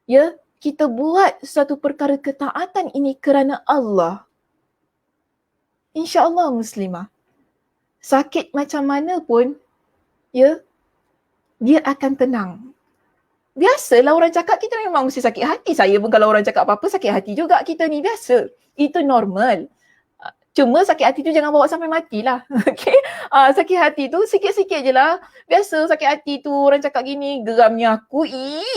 ya, kita buat satu perkara ketaatan ini kerana Allah, insya-Allah Muslimah, sakit macam mana pun, ya, dia akan tenang. Biasalah orang cakap kita memang mesti sakit hati. Saya pun kalau orang cakap apa-apa sakit hati juga kita ni, biasa. Itu normal. Cuma sakit hati tu jangan bawa sampai matilah. Okay? Sakit hati tu sikit-sikit je lah. Biasa sakit hati tu orang cakap gini, geramnya aku,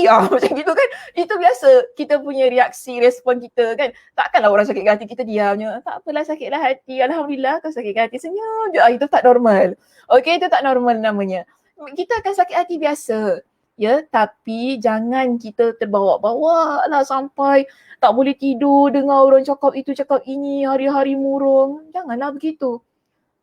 macam gitu kan. Itu biasa kita punya reaksi, respon kita kan. Takkanlah orang sakit hati kita diamnya. Tak apalah sakitlah hati. Alhamdulillah kau sakit hati, senyum je. Itu tak normal. Okay, itu tak normal namanya. Kita akan sakit hati biasa. Ya, tapi jangan kita terbawa-bawa lah sampai tak boleh tidur dengar orang cakap itu cakap ini, hari-hari murung. Janganlah begitu.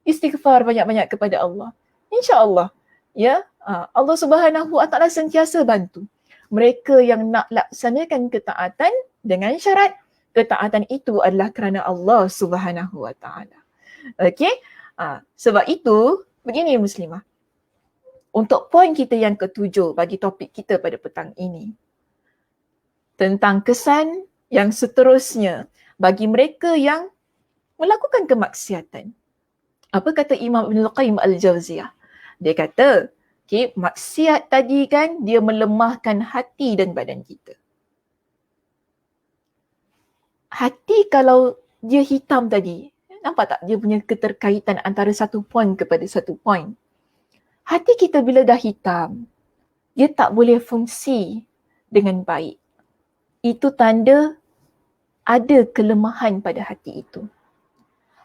Istighfar banyak-banyak kepada Allah. InsyaAllah. Ya, Allah Subhanahu Wa Taala sentiasa bantu mereka yang nak laksanakan ketaatan dengan syarat ketaatan itu adalah kerana Allah Subhanahu Wa Taala. Okey? Sebab itu begini Muslimah. Untuk poin kita yang ke-7 bagi topik kita pada petang ini, tentang kesan yang seterusnya bagi mereka yang melakukan kemaksiatan. Apa kata Imam Ibn Al-Qayyim Al-Jawziyah? Dia kata, okay, maksiat tadi kan dia melemahkan hati dan badan kita. Hati kalau dia hitam tadi, nampak tak dia punya keterkaitan antara satu poin kepada satu poin. Hati kita bila dah hitam, dia tak boleh fungsi dengan baik. Itu tanda ada kelemahan pada hati itu.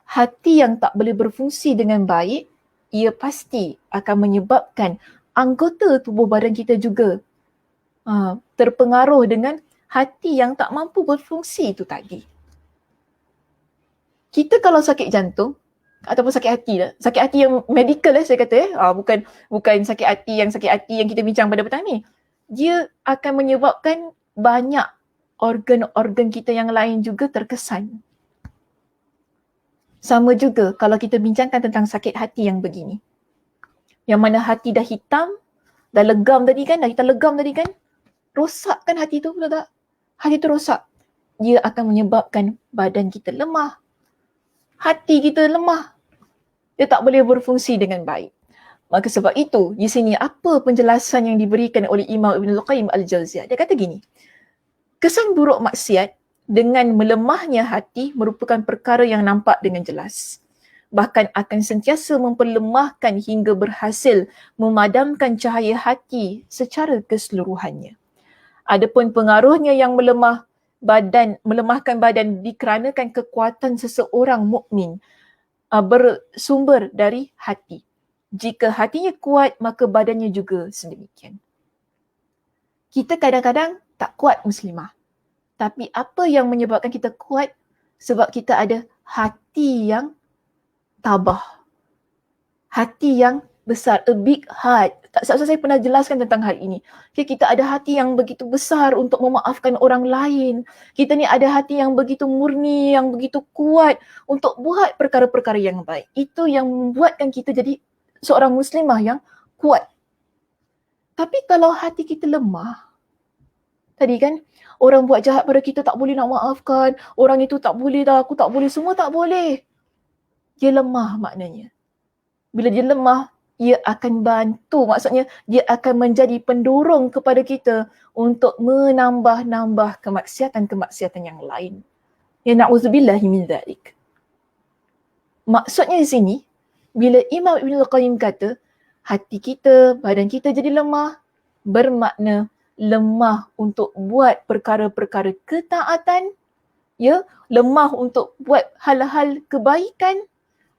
Hati yang tak boleh berfungsi dengan baik, ia pasti akan menyebabkan anggota tubuh badan kita juga terpengaruh dengan hati yang tak mampu berfungsi itu tadi. Kita kalau sakit jantung, ataupun sakit hati yang medical saya kata bukan sakit hati yang kita bincang pada petang ni. Dia akan menyebabkan banyak organ-organ kita yang lain juga terkesan. Sama juga kalau kita bincangkan tentang sakit hati yang begini. Yang mana hati dah hitam, dah legam tadi kan, rosak kan hati tu, betul tak? Hati tu rosak. Dia akan menyebabkan badan kita lemah. Hati kita lemah. Dia tak boleh berfungsi dengan baik. Maka sebab itu, di sini apa penjelasan yang diberikan oleh Imam Ibn Al-Qayyim Al-Jawziyah? Dia kata gini, kesan buruk maksiat dengan melemahnya hati merupakan perkara yang nampak dengan jelas. bahkan akan sentiasa memperlemahkan hingga berhasil memadamkan cahaya hati secara keseluruhannya. Adapun pengaruhnya yang melemahkan badan dikarenakan kekuatan seseorang mukmin bersumber dari hati. Jika hatinya kuat, maka badannya juga sedemikian. Kita kadang-kadang tak kuat muslimah. Tapi apa yang menyebabkan kita kuat? Sebab kita ada hati yang tabah. Hati yang besar, a big heart. Saya pernah jelaskan tentang hal ini. Kita ada hati yang begitu besar untuk memaafkan orang lain. Kita ni ada hati yang begitu murni, yang begitu kuat untuk buat perkara-perkara yang baik. Itu yang membuatkan kita jadi seorang muslimah yang kuat. Tapi kalau hati kita lemah, tadi kan, orang buat jahat pada kita tak boleh nak maafkan, orang itu tak boleh dah, aku tak boleh, semua tak boleh. Dia lemah maknanya. Bila dia lemah, ia akan bantu, maksudnya dia akan menjadi pendorong kepada kita untuk menambah-nambah kemaksiatan-kemaksiatan yang lain. Ya na'udzubillahi min dzalik. Maksudnya di sini, bila Imam Ibn Al-Qayyim kata, hati kita, badan kita jadi lemah, bermakna lemah untuk buat perkara-perkara ketaatan, ya, lemah untuk buat hal-hal kebaikan,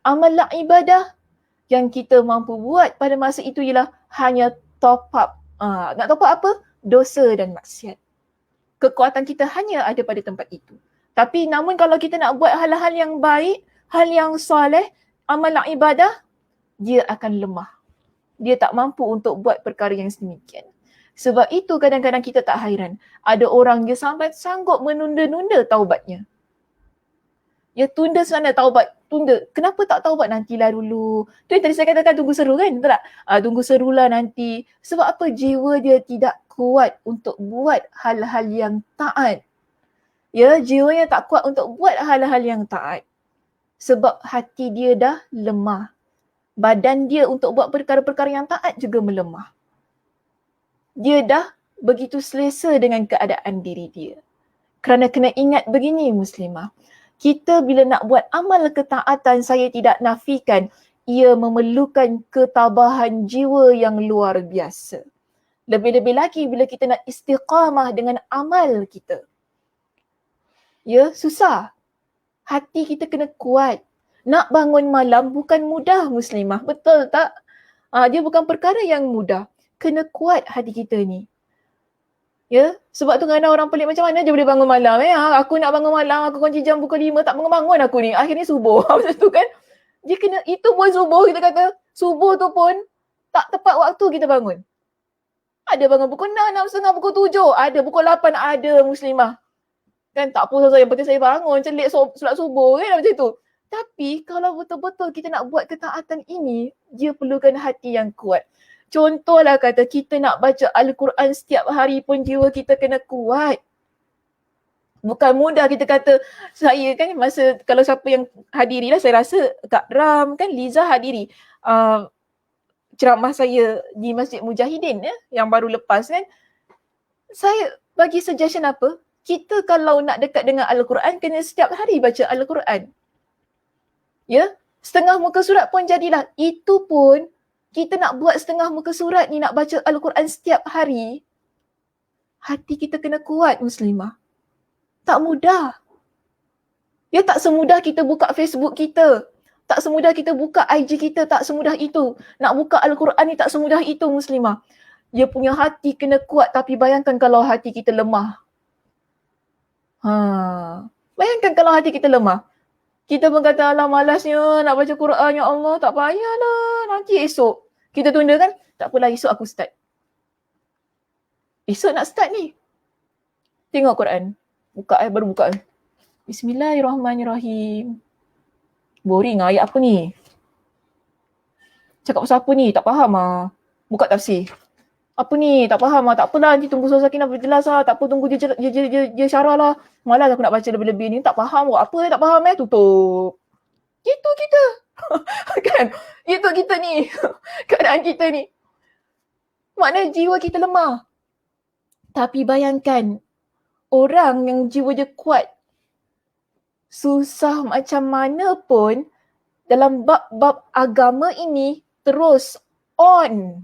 amalan ibadah. Yang kita mampu buat pada masa itu ialah hanya top up. Nak top up apa? Dosa dan maksiat. Kekuatan kita hanya ada pada tempat itu. Tapi namun kalau kita nak buat hal-hal yang baik, hal yang soleh, amalan ibadah, dia akan lemah. Dia tak mampu untuk buat perkara yang sedemikian. Sebab itu kadang-kadang kita tak hairan. Ada orang dia sampai sanggup menunda-nunda taubatnya. Ya tunda sana taubat, tunda. Kenapa tak taubat nantilah dulu? Tu yang tadi saya katakan tunggu seru kan? Betul tak? Tunggu serulah nanti. Sebab apa? Jiwa dia tidak kuat untuk buat hal-hal yang taat. Ya, jiwanya tak kuat untuk buat hal-hal yang taat. Sebab hati dia dah lemah. Badan dia untuk buat perkara-perkara yang taat juga melemah. Dia dah begitu selesa dengan keadaan diri dia. Kerana kena ingat begini muslimah. Kita bila nak buat amal ketaatan, saya tidak nafikan ia memerlukan ketabahan jiwa yang luar biasa. Lebih-lebih lagi bila kita nak istiqamah dengan amal kita. Ya, susah. Hati kita kena kuat. Nak bangun malam bukan mudah muslimah, betul tak? Dia bukan perkara yang mudah. Kena kuat hati kita ni. Ya, sebab tu kadang orang pelik macam mana dia boleh bangun malam. Aku nak bangun malam, aku kunci jam pukul 5, tak bangun-bangun aku ni. Akhirnya subuh. Macam tu kan. Dia kena, itu pun subuh kita kata. Subuh tu pun tak tepat waktu kita bangun. Ada bangun pukul 6, 6.30, pukul 7. Ada pukul 8, ada muslimah. Kan tak apa yang penting saya bangun, celik solat subuh kan macam tu. Tapi kalau betul-betul kita nak buat ketaatan ini, dia perlukan hati yang kuat. Contohlah kata kita nak baca Al-Quran setiap hari pun jiwa kita kena kuat. Bukan mudah kita kata, saya kan masa kalau siapa yang hadiri lah, saya rasa Kak Ram kan, Liza hadiri ceramah saya di Masjid Mujahidin yang baru lepas kan. Saya bagi suggestion apa? Kita kalau nak dekat dengan Al-Quran kena setiap hari baca Al-Quran. Ya, setengah muka surat pun jadilah. Itu pun kita nak buat setengah muka surat ni, nak baca Al-Quran setiap hari, hati kita kena kuat muslimah. Tak mudah. Ya, tak semudah kita buka Facebook kita. Tak semudah kita buka IG kita, tak semudah itu. Nak buka Al-Quran ni tak semudah itu muslimah. Dia punya hati kena kuat, tapi bayangkan kalau hati kita lemah. Bayangkan kalau hati kita lemah. Kita pun kata, alah malasnya nak baca Quran, ya Allah, tak payahlah, nanti esok. Kita tunda kan? Tak apalah, esok aku start. Esok nak start ni. Tengok Quran. Buka baru buka. Bismillahirrahmanirrahim. Boring ayat apa ni? Cakap pasal apa ni? Tak faham ah. Buka tafsir. Apa ni? Tak faham ah. Tak apalah, nanti tunggu Ustazah Sakinah berjelas ah. Tak apa, tunggu dia syarah lah. Malas aku nak baca lebih-lebih ni. Tak faham apa tak faham tutup. Gitu kita. Kan? Itu kita ni. Keadaan kita ni. Maknanya jiwa kita lemah. Tapi bayangkan, orang yang jiwa dia kuat, susah macam mana pun, dalam bab-bab agama ini terus on.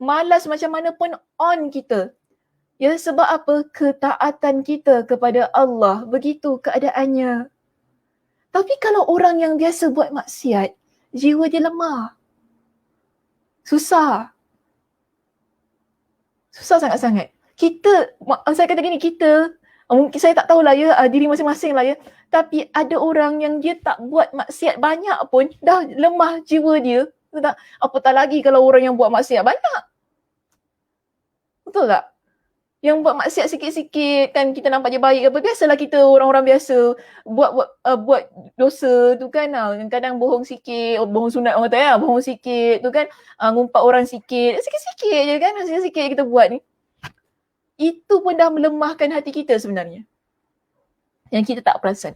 Malas macam mana pun on kita. Ya, sebab apa? Ketaatan kita kepada Allah. Begitu keadaannya. Tapi kalau orang yang biasa buat maksiat, jiwa dia lemah. Susah. Susah sangat-sangat. Saya kata gini, mungkin saya tak tahulah ya, diri masing-masing lah ya. Tapi ada orang yang dia tak buat maksiat banyak pun, dah lemah jiwa dia. Betul tak? Apatah lagi kalau orang yang buat maksiat banyak. Betul tak? Yang buat maksiat sikit-sikit kan kita nampak je baik apa. Biasalah kita orang-orang biasa buat dosa tu kan. Kadang bohong sikit, bohong sunat orang kata ya, bohong sikit tu kan. Ngumpat orang sikit, sikit-sikit je kan. Sikit-sikit kita buat ni. Itu pun dah melemahkan hati kita sebenarnya. Yang kita tak perasan.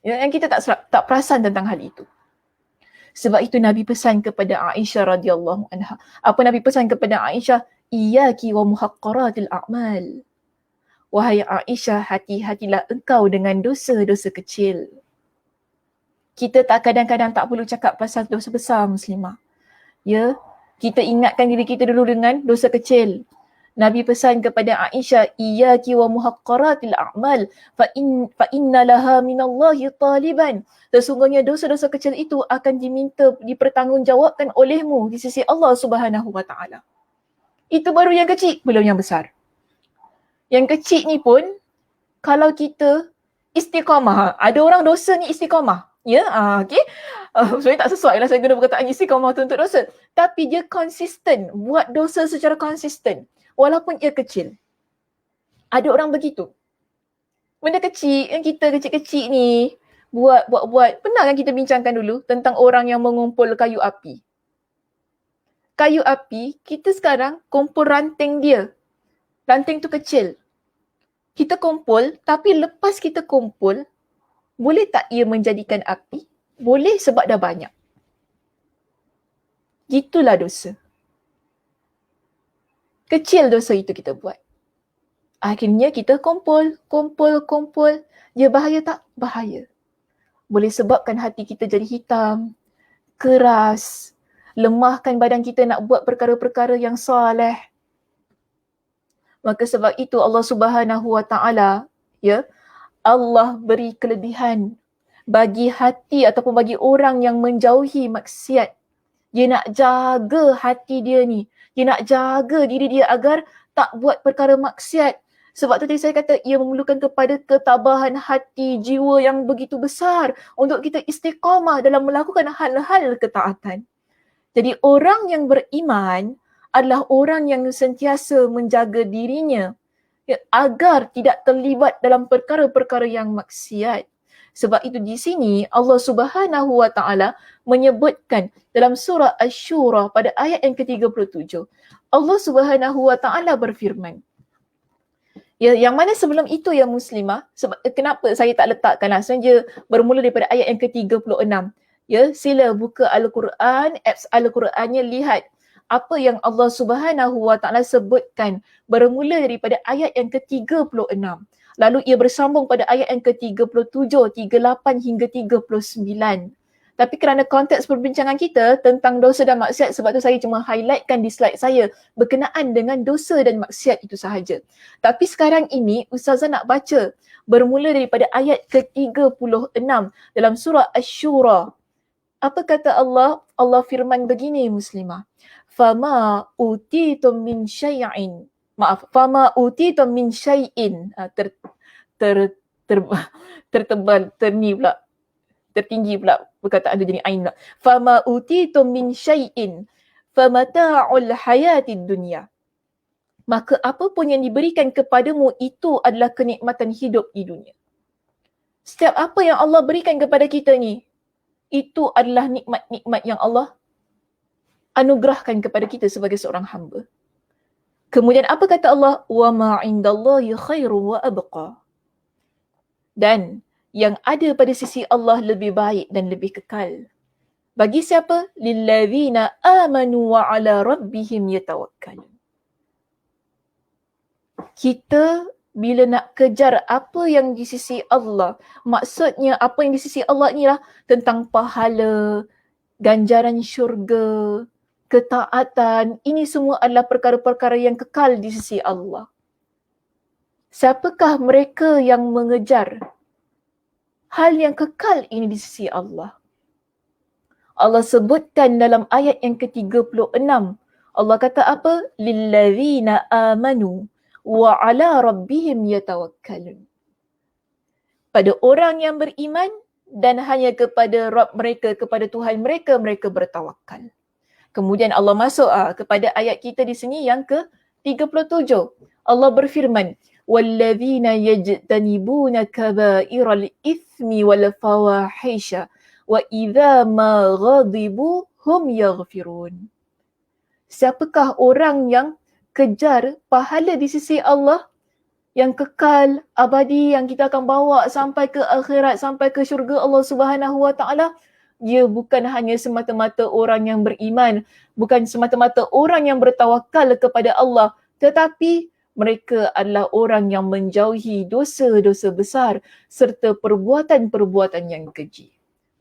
Yang kita tak perasan tentang hal itu. Sebab itu Nabi pesan kepada Aisyah radhiyallahu anha. Apa Nabi pesan kepada Aisyah? Iyaki wa muhaqqaratil a'mal. Wahai Aisyah, hati-hatilah engkau dengan dosa-dosa kecil. Kita kadang-kadang tak perlu cakap pasal dosa besar muslimah. Ya, kita ingatkan diri kita dulu dengan dosa kecil. Nabi pesan kepada Aisyah, iyaki wa muhaqqaratil a'mal fa inna laha minallahi taliban. Sesungguhnya dosa-dosa kecil itu akan dipertanggungjawabkan olehmu di sisi Allah Subhanahu wa taala. Itu baru yang kecil, belum yang besar. Yang kecil ni pun kalau kita istiqamah, ada orang dosa ni istiqamah. Ya, okey. Sebenarnya tak sesuai lah saya guna perkataan istiqamah tu untuk dosa. Tapi dia konsisten, buat dosa secara konsisten. Walaupun ia kecil. Ada orang begitu. Benda kecil yang kita kecil-kecil ni buat. Pernah kan kita bincangkan dulu tentang orang yang mengumpul kayu api. Kayu api, kita sekarang kumpul ranting dia. Ranting tu kecil. Kita kumpul, tapi lepas kita kumpul, boleh tak ia menjadikan api? Boleh sebab dah banyak. Gitulah dosa. Kecil dosa itu kita buat. Akhirnya kita kumpul. Dia bahaya tak? Bahaya. Boleh sebabkan hati kita jadi hitam, keras, lemahkan badan kita nak buat perkara-perkara yang soleh. Maka sebab itu Allah Subhanahu wa taala, ya, Allah beri kelebihan bagi hati ataupun bagi orang yang menjauhi maksiat. Dia nak jaga hati dia ni. Dia nak jaga diri dia agar tak buat perkara maksiat. Sebab tu tadi saya kata ia memerlukan kepada ketabahan hati, jiwa yang begitu besar untuk kita istiqamah dalam melakukan hal-hal ketaatan. Jadi orang yang beriman adalah orang yang sentiasa menjaga dirinya agar tidak terlibat dalam perkara-perkara yang maksiat. Sebab itu di sini Allah Subhanahu wa taala menyebutkan dalam surah Asy-Syura pada ayat yang ke-37. Allah Subhanahu wa taala berfirman. Ya, yang mana sebelum itu ya muslimah, sebab kenapa saya tak letakkanlah sengaja bermula daripada ayat yang ke-36. Ya, sila buka Al-Quran, apps Al-Qurannya, lihat apa yang Allah Subhanahu wa taala sebutkan bermula daripada ayat yang ke-36. Lalu ia bersambung pada ayat yang ke-37, 38 hingga 39. Tapi kerana konteks perbincangan kita tentang dosa dan maksiat, sebab tu saya cuma highlightkan di slide saya berkenaan dengan dosa dan maksiat itu sahaja. Tapi sekarang ini Ustazah nak baca bermula daripada ayat ke-36 dalam surah Asy-Syura. Apa kata Allah? Allah firman begini muslimah. Fama utitum min syai'in. Maaf, fama utitum min syai'in. Tertebal, tertinggi pula perkataan tu jadi ain pula. Fama utitum min syai'in famata'ul hayatid dunya. Maka apa pun yang diberikan kepadamu itu adalah kenikmatan hidup di dunia. Setiap apa yang Allah berikan kepada kita ni, itu adalah nikmat-nikmat yang Allah anugerahkan kepada kita sebagai seorang hamba. Kemudian apa kata Allah? Wa ma 'indallahi khairu wa abqa. Dan yang ada pada sisi Allah lebih baik dan lebih kekal. Bagi siapa? Lilladzina amanu wa 'ala rabbihim yatawakkalun. Kita bila nak kejar apa yang di sisi Allah. Maksudnya apa yang di sisi Allah ni lah tentang pahala, ganjaran syurga, ketaatan. Ini semua adalah perkara-perkara yang kekal di sisi Allah. Siapakah mereka yang mengejar hal yang kekal ini di sisi Allah? Allah sebutkan dalam ayat yang ke-36. Allah kata apa? Lillazina amanu wa ala rabbihim yatawakkalun. Pada orang yang beriman dan hanya kepada Rabb mereka, kepada Tuhan mereka, mereka bertawakal. Kemudian Allah masuk kepada ayat kita di sini yang ke-37. Allah berfirman, wallazina yajtanibuna kabairal ithmi wal fawahisha wa idza ma ghadibu hum yaghfirun. Siapakah orang yang kejar pahala di sisi Allah yang kekal, abadi, yang kita akan bawa sampai ke akhirat, sampai ke syurga Allah Subhanahu Wa Taala? Dia bukan hanya semata-mata orang yang beriman, bukan semata-mata orang yang bertawakal kepada Allah, tetapi mereka adalah orang yang menjauhi dosa-dosa besar serta perbuatan-perbuatan yang keji.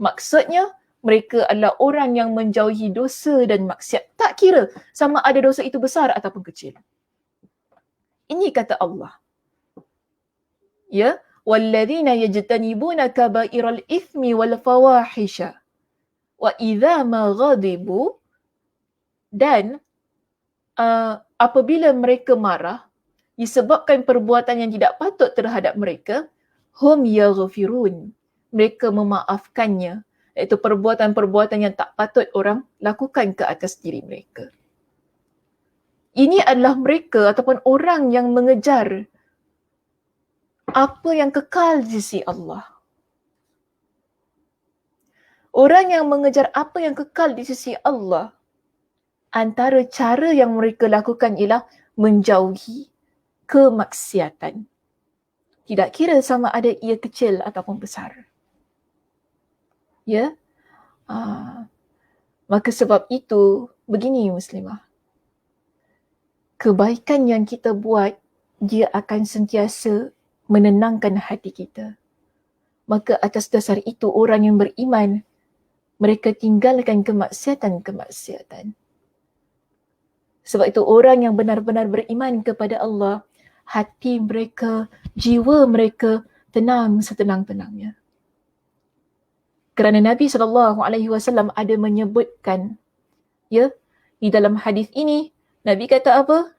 Maksudnya, mereka adalah orang yang menjauhi dosa dan maksiat. Tak kira sama ada dosa itu besar ataupun kecil. Ini kata Allah. Ya, walladzina yajtanibuna kabairal ithmi wal fawahisha wa idza ma ghadibu, dan apabila mereka marah disebabkan perbuatan yang tidak patut terhadap mereka, hum yaghfirun, mereka memaafkannya, iaitu perbuatan-perbuatan yang tak patut orang lakukan ke atas diri mereka. Ini adalah mereka ataupun orang yang mengejar apa yang kekal di sisi Allah. Orang yang mengejar apa yang kekal di sisi Allah, antara cara yang mereka lakukan ialah menjauhi kemaksiatan. Tidak kira sama ada ia kecil ataupun besar. Ya, maka sebab itu begini muslimah, kebaikan yang kita buat dia akan sentiasa menenangkan hati kita. Maka atas dasar itu orang yang beriman, mereka tinggalkan kemaksiatan-kemaksiatan. Sebab itu orang yang benar-benar beriman kepada Allah, hati mereka, jiwa mereka tenang setenang-tenangnya. Kerana Nabi SAW ada menyebutkan, ya, di dalam hadis ini, Nabi kata apa?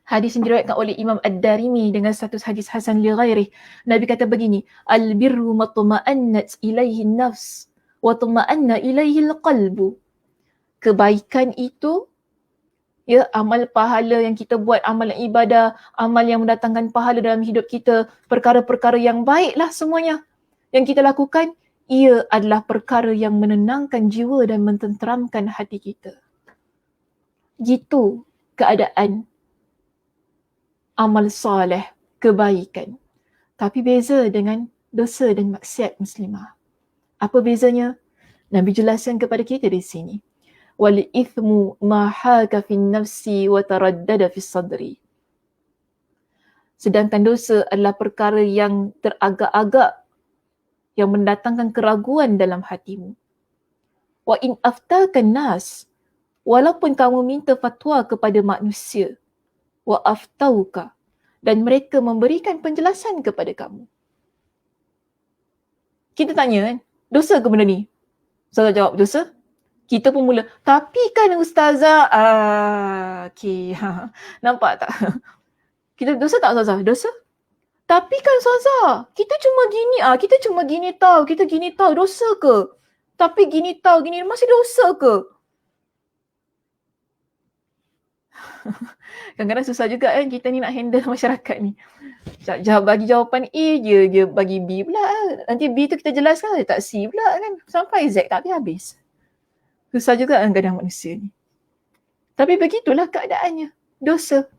Hadis yang diriwayatkan oleh Imam Ad-Darimi dengan status hadis hasan li ghairi. Nabi kata begini, al-birru matma'annat ilaihi nafs wa tuma'anna ilaihi al-qalbu. Kebaikan itu, ya, amal pahala yang kita buat, amal ibadah, amal yang mendatangkan pahala dalam hidup kita, perkara-perkara yang baiklah semuanya yang kita lakukan, ia adalah perkara yang menenangkan jiwa dan mententeramkan hati kita. Gitu keadaan amal soleh, kebaikan. Tapi beza dengan dosa dan maksiat muslimah. Apa bezanya? Nabi jelaskan kepada kita di sini. Wal ithmu ma haka fin nafsi wa taraddada fis sadri. Sedangkan dosa adalah perkara yang teragak-agak, yang mendatangkan keraguan dalam hatimu. Wa in aftakan nas, walaupun kamu minta fatwa kepada manusia, wa aftauka, dan mereka memberikan penjelasan kepada kamu. Kita tanya kan, dosa ke benda ni? Ustazah jawab, dosa. Kita pun mula, tapi kan ustazah, okey, nampak tak? Kita dosa tak ustazah? Dosa. Tapi kan ustazah, kita cuma gini tahu, kita gini tahu, dosa ke? Tapi gini tahu, gini masih dosa ke? Kadang-kadang susah juga kan kita ni nak handle masyarakat ni. Bagi jawapan A je bagi B pula. Nanti B tu kita jelaskan, tak C pula kan. Sampai Z tak habis. Susah juga kan kadang manusia ni. Tapi begitulah keadaannya. Dosa.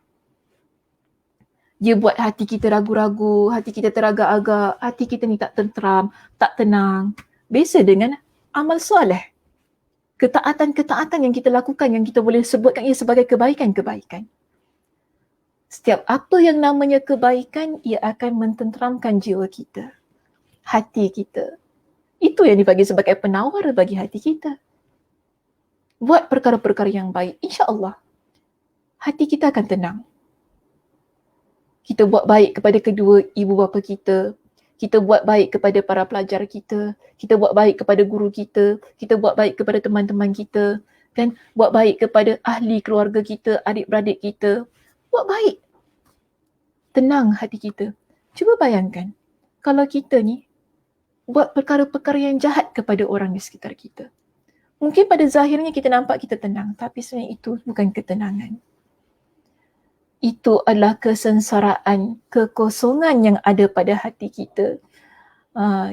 Dia buat hati kita ragu-ragu, hati kita teragak-agak, hati kita ni tak tenteram, tak tenang. Biasa dengan amal soleh. Ketaatan-ketaatan yang kita lakukan, yang kita boleh sebutkan ia sebagai kebaikan-kebaikan. Setiap apa yang namanya kebaikan, ia akan mententeramkan jiwa kita, hati kita. Itu yang dibagi sebagai penawar bagi hati kita. Buat perkara-perkara yang baik, insya-Allah hati kita akan tenang. Kita buat baik kepada kedua ibu bapa kita buat baik kepada para pelajar kita buat baik kepada guru kita buat baik kepada teman-teman kita, kan? Buat baik kepada ahli keluarga kita, adik-beradik kita. Buat baik. Tenang hati kita. Cuba bayangkan, kalau kita ni buat perkara-perkara yang jahat kepada orang di sekitar kita. Mungkin pada zahirnya kita nampak kita tenang, tapi sebenarnya itu bukan ketenangan. Itu adalah kesengsaraan, kekosongan yang ada pada hati kita.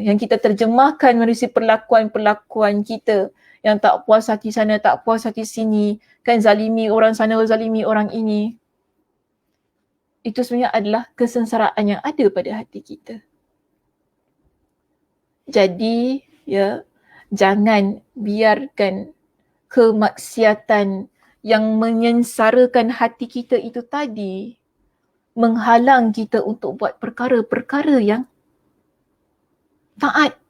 Yang kita terjemahkan melalui perlakuan-perlakuan kita yang tak puas hati sana, tak puas hati sini, kan zalimi orang sana, zalimi orang ini. Itu sebenarnya adalah kesengsaraan yang ada pada hati kita. Jadi, jangan biarkan kemaksiatan yang menyengsarakan hati kita itu tadi menghalang kita untuk buat perkara-perkara yang taat.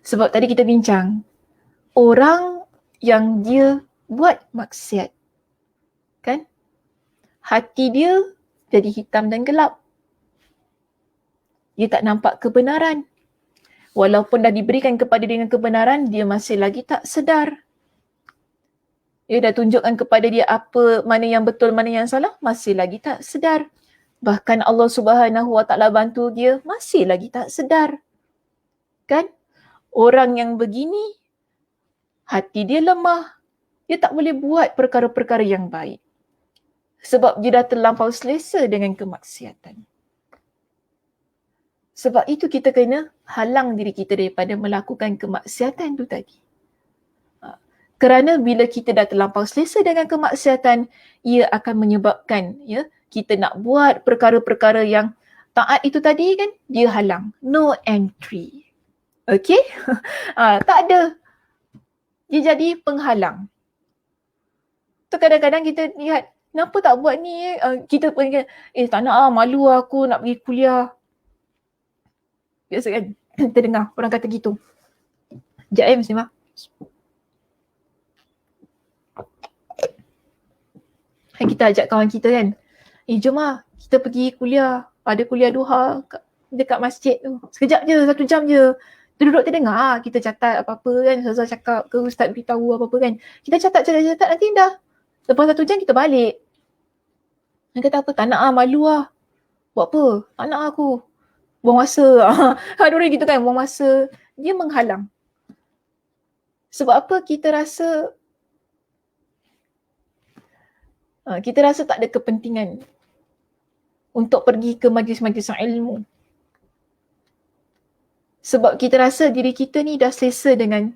Sebab tadi kita bincang, orang yang dia buat maksiat, kan? Hati dia jadi hitam dan gelap. Dia tak nampak kebenaran. Walaupun dah diberikan kepada dia dengan kebenaran, dia masih lagi tak sedar. Dia dah tunjukkan kepada dia apa, mana yang betul, mana yang salah, masih lagi tak sedar. Bahkan Allah Subhanahu Wa Taala bantu dia, masih lagi tak sedar. Kan? Orang yang begini, hati dia lemah. Dia tak boleh buat perkara-perkara yang baik. Sebab dia dah terlampau selesa dengan kemaksiatan. Sebab itu kita kena halang diri kita daripada melakukan kemaksiatan tu tadi. Kerana bila kita dah terlampau selesa dengan kemaksiatan, ia akan menyebabkan kita nak buat perkara-perkara yang taat itu tadi kan, dia halang. No entry. Okay? Tak ada. Dia jadi penghalang. Tu kadang-kadang kita lihat, kenapa tak buat ni? Kita pun tak nak malu aku nak pergi kuliah. Biasa kan? Terdengar orang kata gitu. Sekejap Muslimah. Kita ajak kawan kita kan, jom kita pergi kuliah, ada kuliah duha dekat masjid tu. Sekejap je, 1 jam je. Duduk terdengar, kita catat apa-apa kan, ustazah cakap ke ustaz beritahu apa-apa kan. Kita catat nanti dah. Lepas 1 jam kita balik. Dia kata apa, tak nak malu Buat apa? Tak nak aku. Buang masa. Ada orang gitu kan, buang masa. Dia menghalang. Sebab apa? Kita rasa tak ada kepentingan untuk pergi ke majlis-majlis ilmu. Sebab kita rasa diri kita ni dah selesa dengan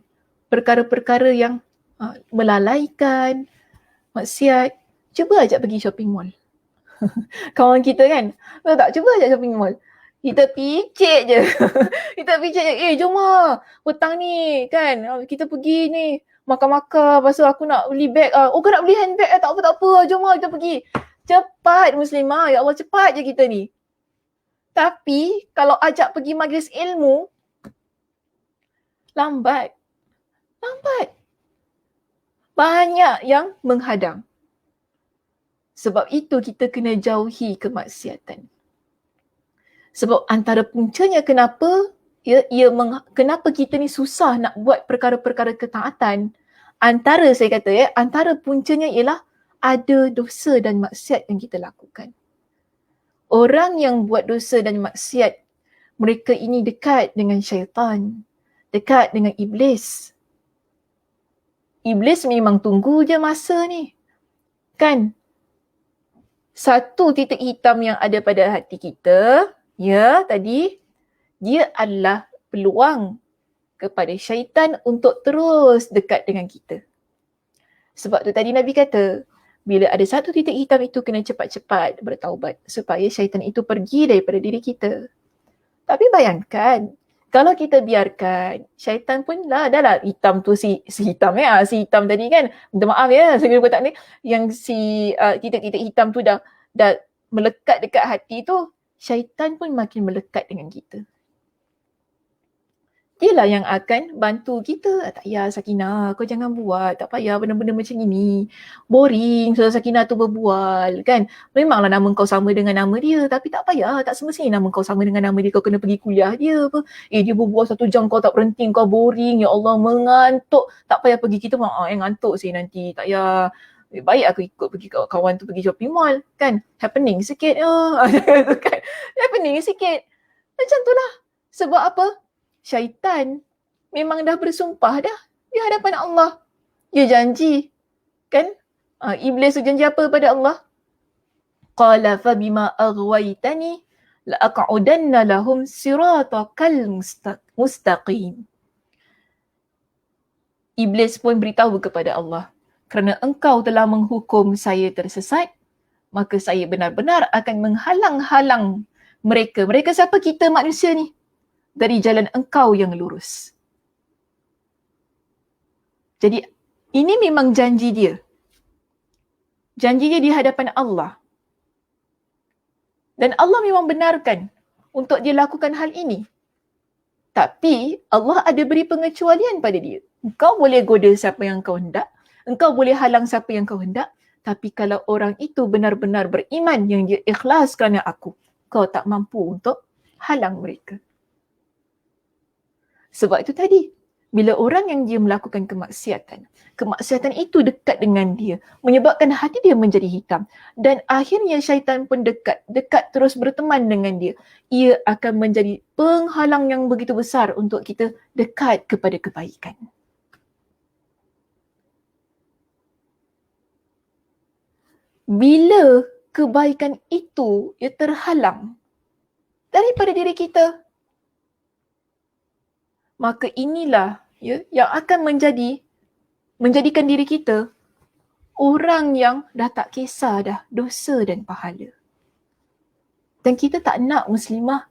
perkara-perkara yang melalaikan, maksiat. Cuba ajak pergi shopping mall. Kawan kita kan, tak cuba ajak shopping mall. Kita picit je. Jom petang ni kan, kita pergi ni. Makan-makan, lepas tu aku nak beli beg. Kau nak beli handbag? Tak apa. Jom kita pergi. Cepat Muslimah. Ya Allah, cepat je kita ni. Tapi, kalau ajak pergi majlis ilmu, lambat. Banyak yang menghadang. Sebab itu kita kena jauhi kemaksiatan. Sebab antara puncanya kenapa kenapa kita ni susah nak buat perkara-perkara ketaatan, antara puncanya ialah ada dosa dan maksiat yang kita lakukan. Orang yang buat dosa dan maksiat, mereka ini dekat dengan syaitan, dekat dengan iblis. Iblis memang tunggu je masa ni. Kan? Satu titik hitam yang ada pada hati kita, tadi, dia adalah peluang kepada syaitan untuk terus dekat dengan kita. Sebab tu tadi Nabi kata, bila ada satu titik hitam itu kena cepat-cepat bertaubat supaya syaitan itu pergi daripada diri kita. Tapi bayangkan, Kalau kita biarkan, syaitan pun dah lah hitam tu si hitam si hitam tadi kan. Minta maaf ya saya lupa tak ni. Yang si titik-titik hitam tu dah melekat dekat hati tu, syaitan pun makin melekat dengan kita. Dialah yang akan bantu kita. Tak payah Sakinah, kau jangan buat. Tak payah benda-benda macam ini. Boring Saudara Sakinah tu berbual kan. Memanglah nama kau sama dengan nama dia. Tapi tak payah. Tak semestinya nama kau sama dengan nama dia. Kau kena pergi kuliah dia apa. Dia berbual 1 jam kau tak berhenti. Kau boring. Ya Allah mengantuk. Tak payah pergi. Kita ngantuk sih nanti. Tak payah. Baik aku ikut pergi kawan tu pergi shopping mall kan. Happening sikit. Kan? Happening sikit. Macam tu lah. Sebab apa? Syaitan memang dah bersumpah dah di hadapan Allah. Dia janji. Kan? Iblis tu janji apa pada Allah? Qala fa bima aghwaytani la aq'udanna lahum siratakal mustaqim. Iblis pun beritahu kepada Allah, kerana engkau telah menghukum saya tersesat, maka saya benar-benar akan menghalang-halang mereka. Mereka siapa? Kita manusia ni. Dari jalan engkau yang lurus. Jadi ini memang janji dia. Janji dia di hadapan Allah. Dan Allah memang benarkan untuk dia lakukan hal ini. Tapi Allah ada beri pengecualian pada dia. Engkau boleh goda siapa yang kau hendak. Engkau boleh halang siapa yang kau hendak. Tapi kalau orang itu benar-benar beriman yang dia ikhlas kerana aku, kau tak mampu untuk halang mereka. Sebab itu tadi, bila orang yang dia melakukan kemaksiatan itu dekat dengan dia, menyebabkan hati dia menjadi hitam. Dan akhirnya syaitan pun dekat terus berteman dengan dia. Ia akan menjadi penghalang yang begitu besar untuk kita dekat kepada kebaikan. Bila kebaikan itu ia terhalang daripada diri kita, maka inilah yang akan menjadikan diri kita orang yang dah tak kisah dah dosa dan pahala. Dan kita tak nak muslimah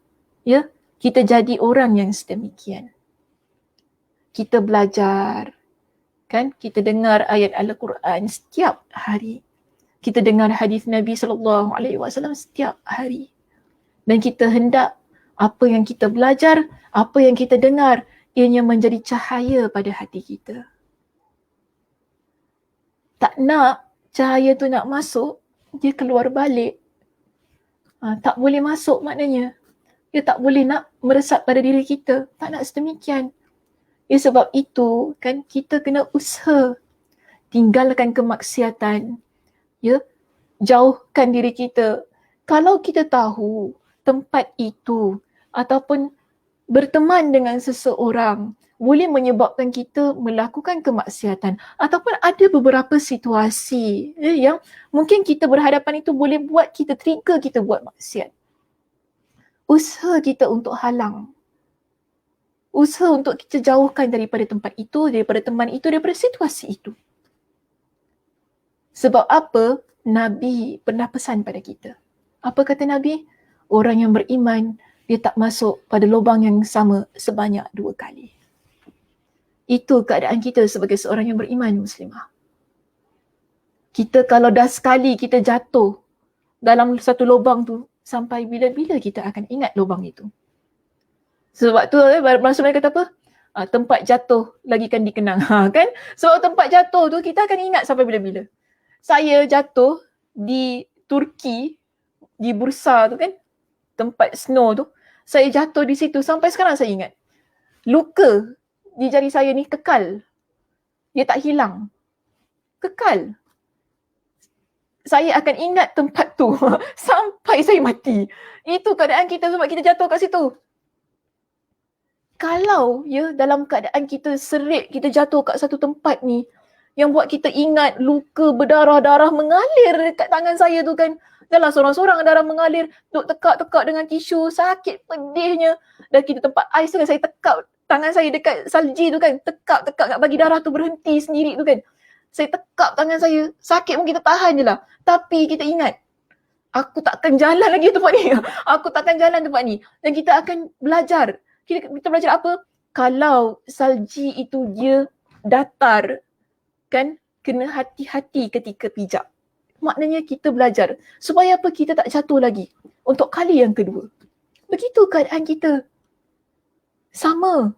kita jadi orang yang sedemikian. Kita belajar kan, kita dengar ayat Al-Quran setiap hari. Kita dengar hadis Nabi SAW setiap hari. Dan kita hendak apa yang kita belajar, apa yang kita dengar, ianya menjadi cahaya pada hati kita. Tak nak cahaya tu nak masuk, dia keluar balik. Tak boleh masuk maknanya. Dia tak boleh nak meresap pada diri kita. Tak nak sedemikian. Sebab itu kan kita kena usaha tinggalkan kemaksiatan. Jauhkan diri kita. Kalau kita tahu tempat itu ataupun berteman dengan seseorang boleh menyebabkan kita melakukan kemaksiatan, ataupun ada beberapa situasi yang mungkin kita berhadapan itu boleh buat kita trigger kita buat maksiat. Usaha kita untuk halang. Usaha untuk kita jauhkan daripada tempat itu, daripada teman itu, daripada situasi itu. Sebab apa? Nabi pernah pesan pada kita. Apa kata Nabi? Orang yang beriman, dia tak masuk pada lubang yang sama sebanyak 2 kali. Itu keadaan kita sebagai seorang yang beriman muslimah. Kita kalau dah sekali kita jatuh dalam satu lubang tu, sampai bila-bila kita akan ingat lubang itu. Sebab tu Rasul kata apa? Tempat jatuh lagi kan dikenang. Kan? Sebab tempat jatuh tu kita akan ingat sampai bila-bila. Saya jatuh di Turki, di Bursa tu kan, tempat snow tu, saya jatuh di situ sampai sekarang saya ingat. Luka di jari saya ni kekal. Dia tak hilang. Kekal. Saya akan ingat tempat tu sampai saya mati. Itu keadaan kita sebab kita jatuh kat situ. Kalau dalam keadaan kita serit, kita jatuh kat satu tempat ni yang buat kita ingat luka berdarah-darah mengalir dekat tangan saya tu kan. Dahlah sorang-sorang darah mengalir, duk tekak-tekak dengan tisu, sakit pedihnya. Dan kita tempat ais tu kan, saya tekak tangan saya dekat salji tu kan, tekak-tekak nak bagi darah tu berhenti sendiri tu kan. Saya tekak tangan saya, sakit pun kita tahan je lah. Tapi kita ingat, aku takkan jalan lagi tempat ni. Aku takkan jalan tempat ni. Dan kita akan belajar Kita belajar apa? Kalau salji itu dia datar, kan, kena hati-hati ketika pijak. Maknanya kita belajar supaya apa? Kita tak jatuh lagi untuk kali yang kedua. Begitu keadaan kita. Sama.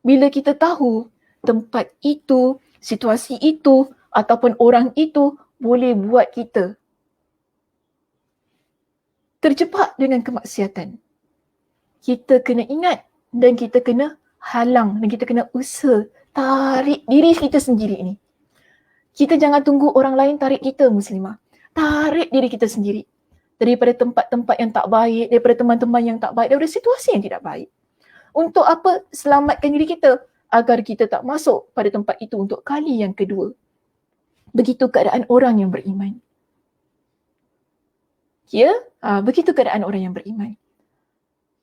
Bila kita tahu tempat itu, situasi itu ataupun orang itu boleh buat kita terjebak dengan kemaksiatan, kita kena ingat dan kita kena halang dan kita kena usaha tarik diri kita sendiri ni. Kita jangan tunggu orang lain tarik kita, Muslimah. Tarik diri kita sendiri daripada tempat-tempat yang tak baik, daripada teman-teman yang tak baik, daripada situasi yang tidak baik. Untuk apa? Selamatkan diri kita agar kita tak masuk pada tempat itu untuk kali yang kedua. Begitu keadaan orang yang beriman. Ya, begitu keadaan orang yang beriman.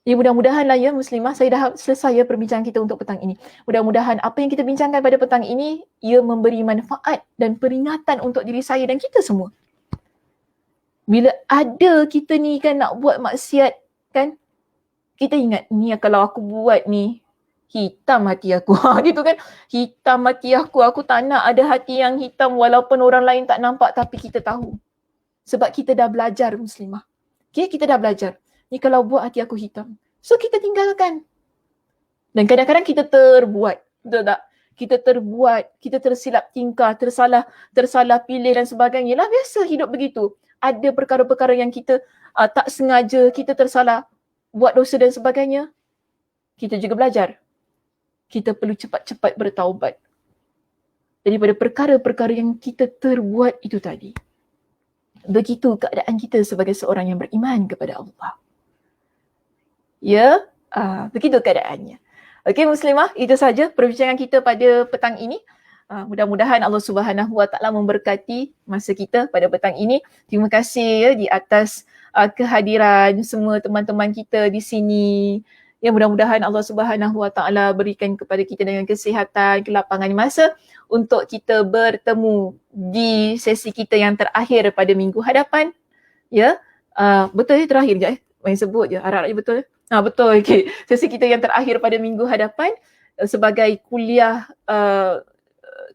Ya, mudah-mudahanlah ya Muslimah, saya dah selesai ya perbincangan kita untuk petang ini. Mudah-mudahan apa yang kita bincangkan pada petang ini, ia memberi manfaat dan peringatan untuk diri saya dan kita semua. Bila ada kita ni kan nak buat maksiat kan, kita ingat ni kalau aku buat ni, hitam hati aku. Gitu kan, hitam hati aku tak nak ada hati yang hitam walaupun orang lain tak nampak tapi kita tahu. Sebab kita dah belajar Muslimah. Okay, kita dah belajar. Ni kalau buat hati aku hitam. So kita tinggalkan. Dan kadang-kadang kita terbuat. Betul tak? Kita terbuat, kita tersilap tingkah, tersalah pilih dan sebagainya. Lah biasa hidup begitu. Ada perkara-perkara yang kita tak sengaja, kita tersalah, buat dosa dan sebagainya. Kita juga belajar. Kita perlu cepat-cepat bertaubat daripada perkara-perkara yang kita terbuat itu tadi. Begitu keadaan kita sebagai seorang yang beriman kepada Allah. Ya, begitu keadaannya. Okey Muslimah, itu saja perbincangan kita pada petang ini. Mudah-mudahan Allah Subhanahu Wa Taala memberkati masa kita pada petang ini. Terima kasih ya di atas kehadiran semua teman-teman kita di sini. Ya, mudah-mudahan Allah Subhanahu Wa Taala berikan kepada kita dengan kesihatan, kelapangan masa untuk kita bertemu di sesi kita yang terakhir pada minggu hadapan. Ya, betul ya terakhir je main sebut je, harap-harap je betul. Betul, okey. Sesi kita yang terakhir pada minggu hadapan sebagai kuliah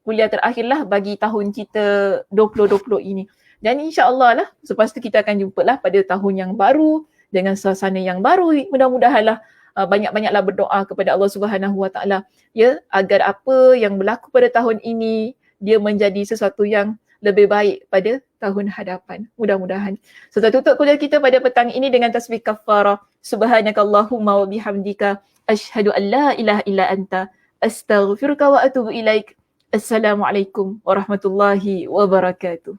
terakhirlah bagi tahun kita 2020 ini. Dan insya-Allah lah selepas tu kita akan jumpa lah pada tahun yang baru dengan suasana yang baru. Mudah-mudahanlah banyak-banyaklah berdoa kepada Allah Subhanahu Wa Taala ya, agar apa yang berlaku pada tahun ini dia menjadi sesuatu yang lebih baik pada tahun hadapan. Mudah-mudahan. So, kita tutup kuliah kita pada petang ini dengan tasbih kafarah. Subhanakallahumma wa bihamdika asyhadu an la ilaha illa anta astaghfiruka wa atubu ilaik. Assalamualaikum warahmatullahi wabarakatuh.